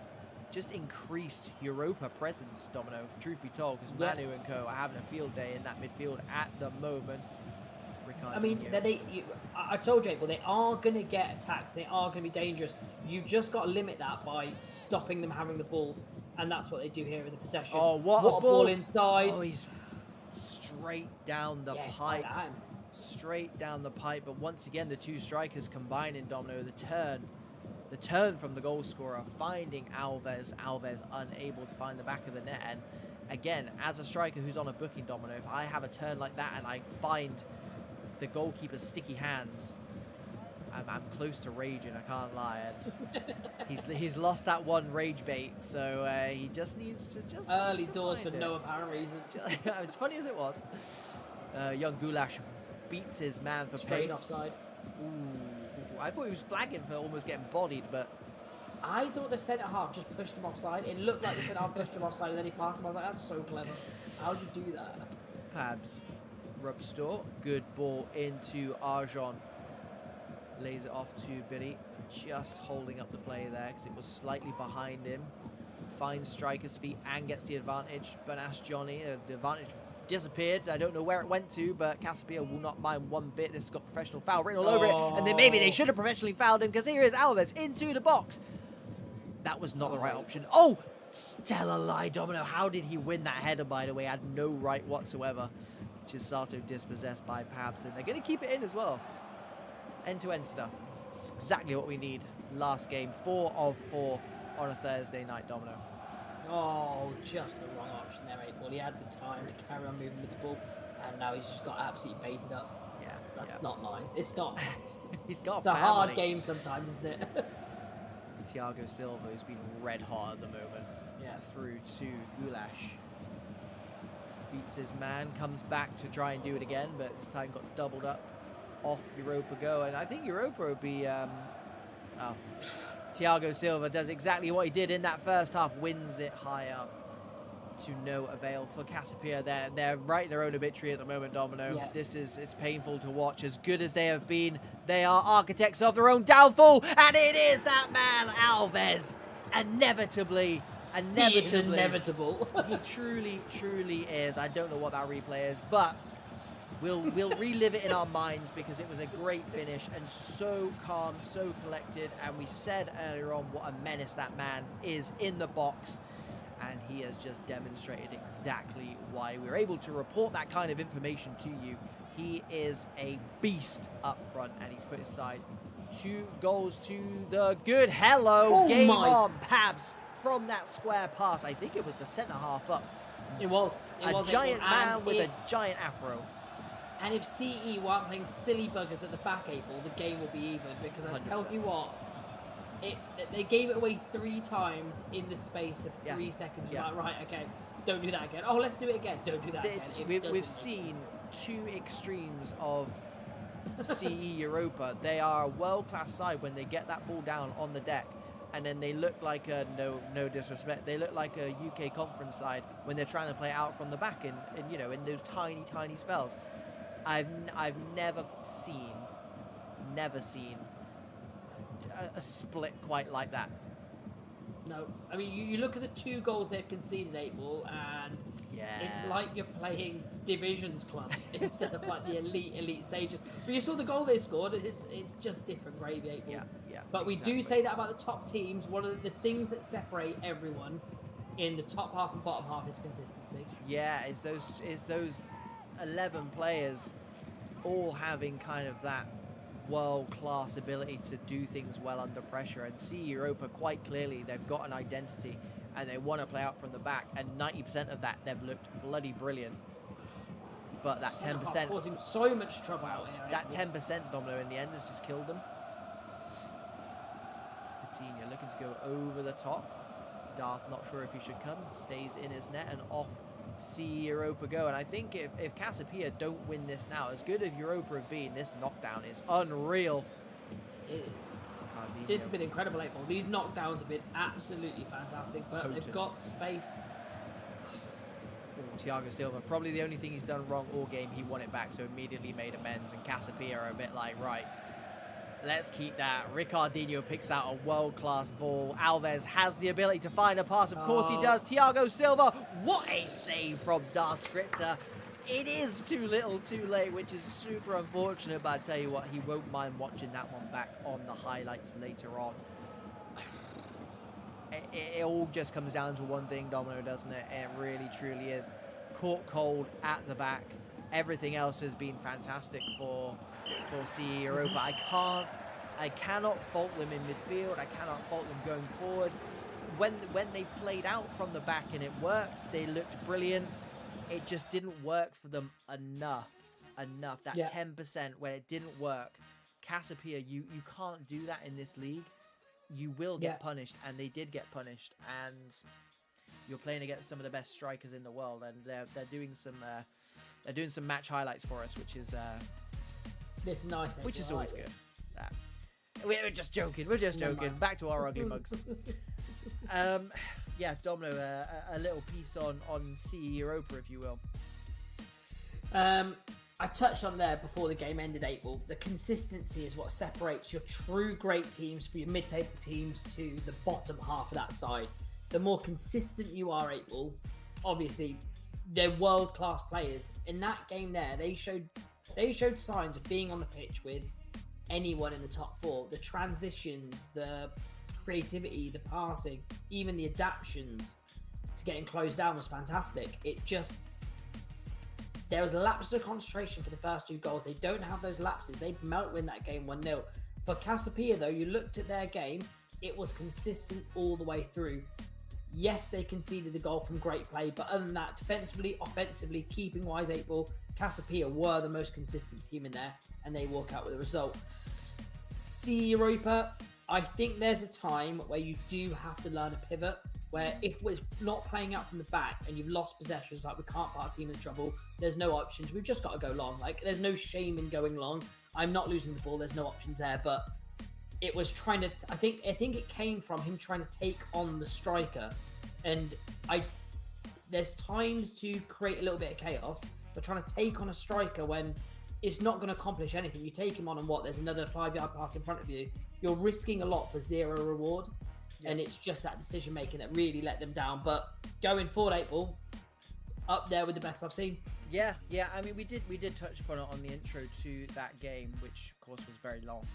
just increased Europa presence, Domino, truth be told, because Manu and co are having a field day in that midfield at the moment. I mean, I told you, well, they are going to get attacks. They are going to be dangerous. You've just got to limit that by stopping them having the ball, and that's what they do here in the possession. Oh, what a ball inside! Oh, he's straight down the pipe. Straight down the pipe. But once again, the two strikers combining, Domino. The turn from the goal scorer, finding Alves. Alves unable to find the back of the net. And again, as a striker who's on a booking, Domino, if I have a turn like that and I find the goalkeeper's sticky hands, I'm close to raging, I can't lie. And he's lost that one rage bait, so he just needs to early doors for no apparent reason. As funny as it was, young Goulash beats his man for Straight pace. Offside. Ooh, I thought he was flagging for almost getting bodied, but I thought the centre half just pushed him offside. It looked like the centre half pushed him offside, and then he passed him. I was like, that's so clever. How'd you do that? Pabs, Rubstore, good ball into Arjon. Lays it off to Billy, just holding up the play there because it was slightly behind him. Finds striker's feet and gets the advantage. But ask Johnny, the advantage disappeared. I don't know where it went to, but Casapia will not mind one bit. This has got professional foul written all over it, and then maybe they should have professionally fouled him because here is Alves into the box. That was not the right option. Oh, tell a lie, Domino. How did he win that header, by the way? Had no right whatsoever. Chisato dispossessed by Pabs, and they're going to keep it in as well. End-to-end stuff. It's exactly what we need. Last game, 4 of 4 on a Thursday night, Domino. Oh, just the wrong option there, 8-Ball. He had the time to carry on moving with the ball, and now he's just got absolutely baited up. Yes, that's not nice. It's not nice. He's got it's a hard game sometimes, isn't it? Thiago Silva has been red hot at the moment. Yeah. Through to Goulash. Beats his man, comes back to try and do it again, but this time got doubled up off Europa go, and I think Europa would be Thiago Silva does exactly what he did in that first half, wins it high up to no avail for Casapia. They're writing their own obituary at the moment, Domino. Yeah. It's painful to watch. As good as they have been, they are architects of their own downfall, and it is that man Alves, inevitably. He is inevitable. He truly is. I don't know what that replay is, but we'll relive it in our minds because it was a great finish and so calm, so collected. And we said earlier on what a menace that man is in the box, and he has just demonstrated exactly why we're able to report that kind of information to you. He is a beast up front, and he's put his side 2 goals to the good. Hello, game on, Pabs. From that square pass, I think it was the centre half up. It was a giant man with a giant afro. And if CE weren't playing silly buggers at the back, 8-Ball, the game will be even. Because I 100%. tell you what, they gave it away 3 times in the space of 3 seconds. You're like, right, okay, don't do that again. Oh, let's do it again. Don't do that again. We've seen 2 extremes of CE Europa. They are a world-class side when they get that ball down on the deck. And then they look like no disrespect, they look like a UK conference side when they're trying to play out from the back and you know, in those tiny spells. I've never seen a split quite like that. No, I mean you look at the 2 goals they've conceded, 8-Ball, and it's like you're playing divisions clubs instead of like the elite stages. But you saw the goal they scored. It's just different gravy, 8-Ball. Yeah. But we do say that about the top teams. One of the things that separate everyone in the top half and bottom half is consistency. Yeah, it's those 11 players all having kind of that world-class ability to do things well under pressure. And see Europa, quite clearly, they've got an identity and they want to play out from the back. And 90% of that, they've looked bloody brilliant. But that 10%... causing so much trouble out here. That 10%, Domino, in the end has just killed them. Coutinho looking to go over the top. Darth not sure if he should come. Stays in his net and off see Europa go. And I think if Casapia don't win this now, as good as Europa have been, this knockdown is unreal. This has been incredible, 8-Ball. These knockdowns have been absolutely fantastic, but they've got space. Thiago Silva, probably the only thing he's done wrong all game, he won it back, so immediately made amends. And Casapia are a bit like, right, Let's keep that. Ricardinho picks out a world-class ball. Alves has the ability to find a pass. Of course he does. Thiago Silva. What a save from Darth Scripter. It is too little too late, which is super unfortunate. But I tell you what, he won't mind watching that one back on the highlights later on. It all just comes down to one thing, Domino, doesn't it? It really, truly is. Caught cold at the back. Everything else has been fantastic for CE Europa. I cannot fault them in midfield. I cannot fault them going forward. When they played out from the back and it worked, they looked brilliant. It just didn't work for them enough. That 10% when it didn't work. Casapia, you can't do that in this league. You will get punished, and they did get punished. And you're playing against some of the best strikers in the world, and they're doing some match highlights for us, which is this is nice. Which is always good. We're just joking. We're just joking. Back to our ugly mugs. Yeah, Domino, a little piece on CE Europa, if you will. I touched on there before the game ended, April. The consistency is what separates your true great teams from your mid-table teams to the bottom half of that side. The more consistent you are, April, obviously, they're world-class players. In that game there, they showed signs of being on the pitch with anyone in the top four. The transitions, the creativity, the passing, even the adaptions to getting closed down was fantastic. There was lapses of concentration for the first two goals. They don't have those lapses. They might win that game 1-0. For Casapia, though, you looked at their game, it was consistent all the way through. Yes, they conceded the goal from great play, but other than that, defensively, offensively, keeping-wise, April, Casapia were the most consistent team in there, and they walk out with a result. CE Europa, I think there's a time where you do have to learn a pivot, where if it's not playing out from the back and you've lost possessions, like we can't put our team in trouble, there's no options. We've just got to go long. Like, there's no shame in going long. I'm not losing the ball. There's no options there, but it was trying to, I think it came from him trying to take on the striker. And there's times to create a little bit of chaos, but trying to take on a striker when it's not going to accomplish anything. You take him on and there's another 5-yard pass in front of you. You're risking a lot for zero reward. Yeah. And it's just that decision making that really let them down. But going forward, April, up there with the best I've seen. Yeah. I mean, we did touch upon it on the intro to that game, which of course was very long.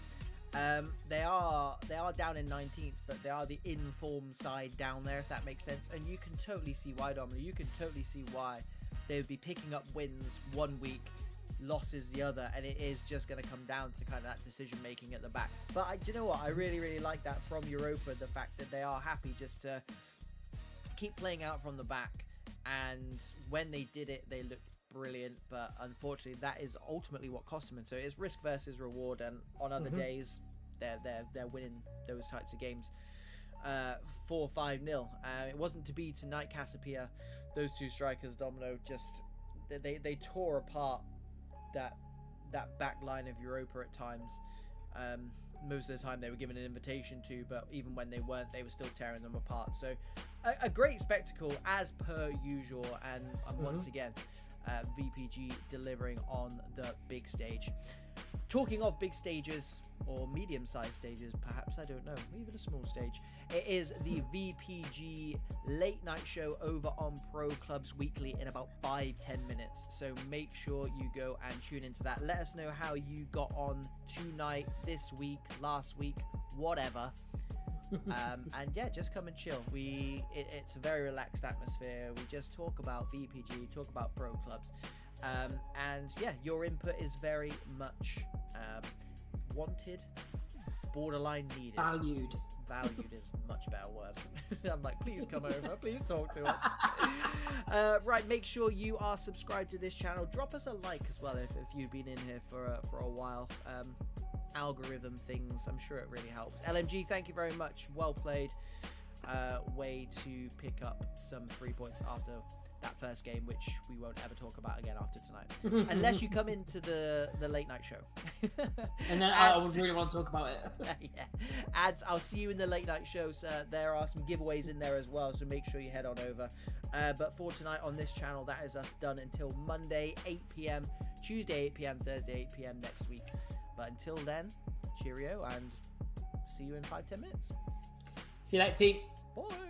They are down in 19th, but they are the in-form side down there, if that makes sense. And you can totally see why, Dominic. You can totally see why they would be picking up wins one week, losses the other, and it is just going to come down to kind of that decision making at the back. But do you know what? I really, really like that from Europa, the fact that they are happy just to keep playing out from the back. And when they did it, they looked brilliant, but unfortunately that is ultimately what cost them. And so it's risk versus reward, and on other days they're winning those types of games 4-5-0. It wasn't to be tonight. Casapia, those two strikers, Domino, just they tore apart that back line of Europa at times. Most of the time they were given an invitation to, but even when they weren't, they were still tearing them apart. So a great spectacle as per usual, and once again VPG delivering on the big stage. Talking of big stages, or medium-sized stages perhaps, I don't know, even a small stage, it is the VPG late night show over on Pro Clubs Weekly in about 5-10 minutes, so make sure you go and tune into that. Let us know how you got on tonight, this week, last week, whatever. And yeah, just come and chill. It's a very relaxed atmosphere. We just talk about VPG, talk about Pro Clubs, and yeah, your input is very much wanted, borderline needed. Valued is a much better word. I'm like, please come over, please talk to us. Right, make sure you are subscribed to this channel. Drop us a like as well if you've been in here for a while. Algorithm things, I'm sure it really helps. LMG, thank you very much, well played. Way to pick up some 3 points after that first game, which we won't ever talk about again after tonight, unless you come into the late night show. And then I would really want to talk about it. Yeah, ads, I'll see you in the late night shows. There are some giveaways in there as well, so make sure you head on over. But for tonight on this channel, that is us done until Monday 8 p.m, Tuesday 8 p.m, Thursday 8 p.m next week. But until then, cheerio, and see you in 5-10 minutes. See you later, team. Bye.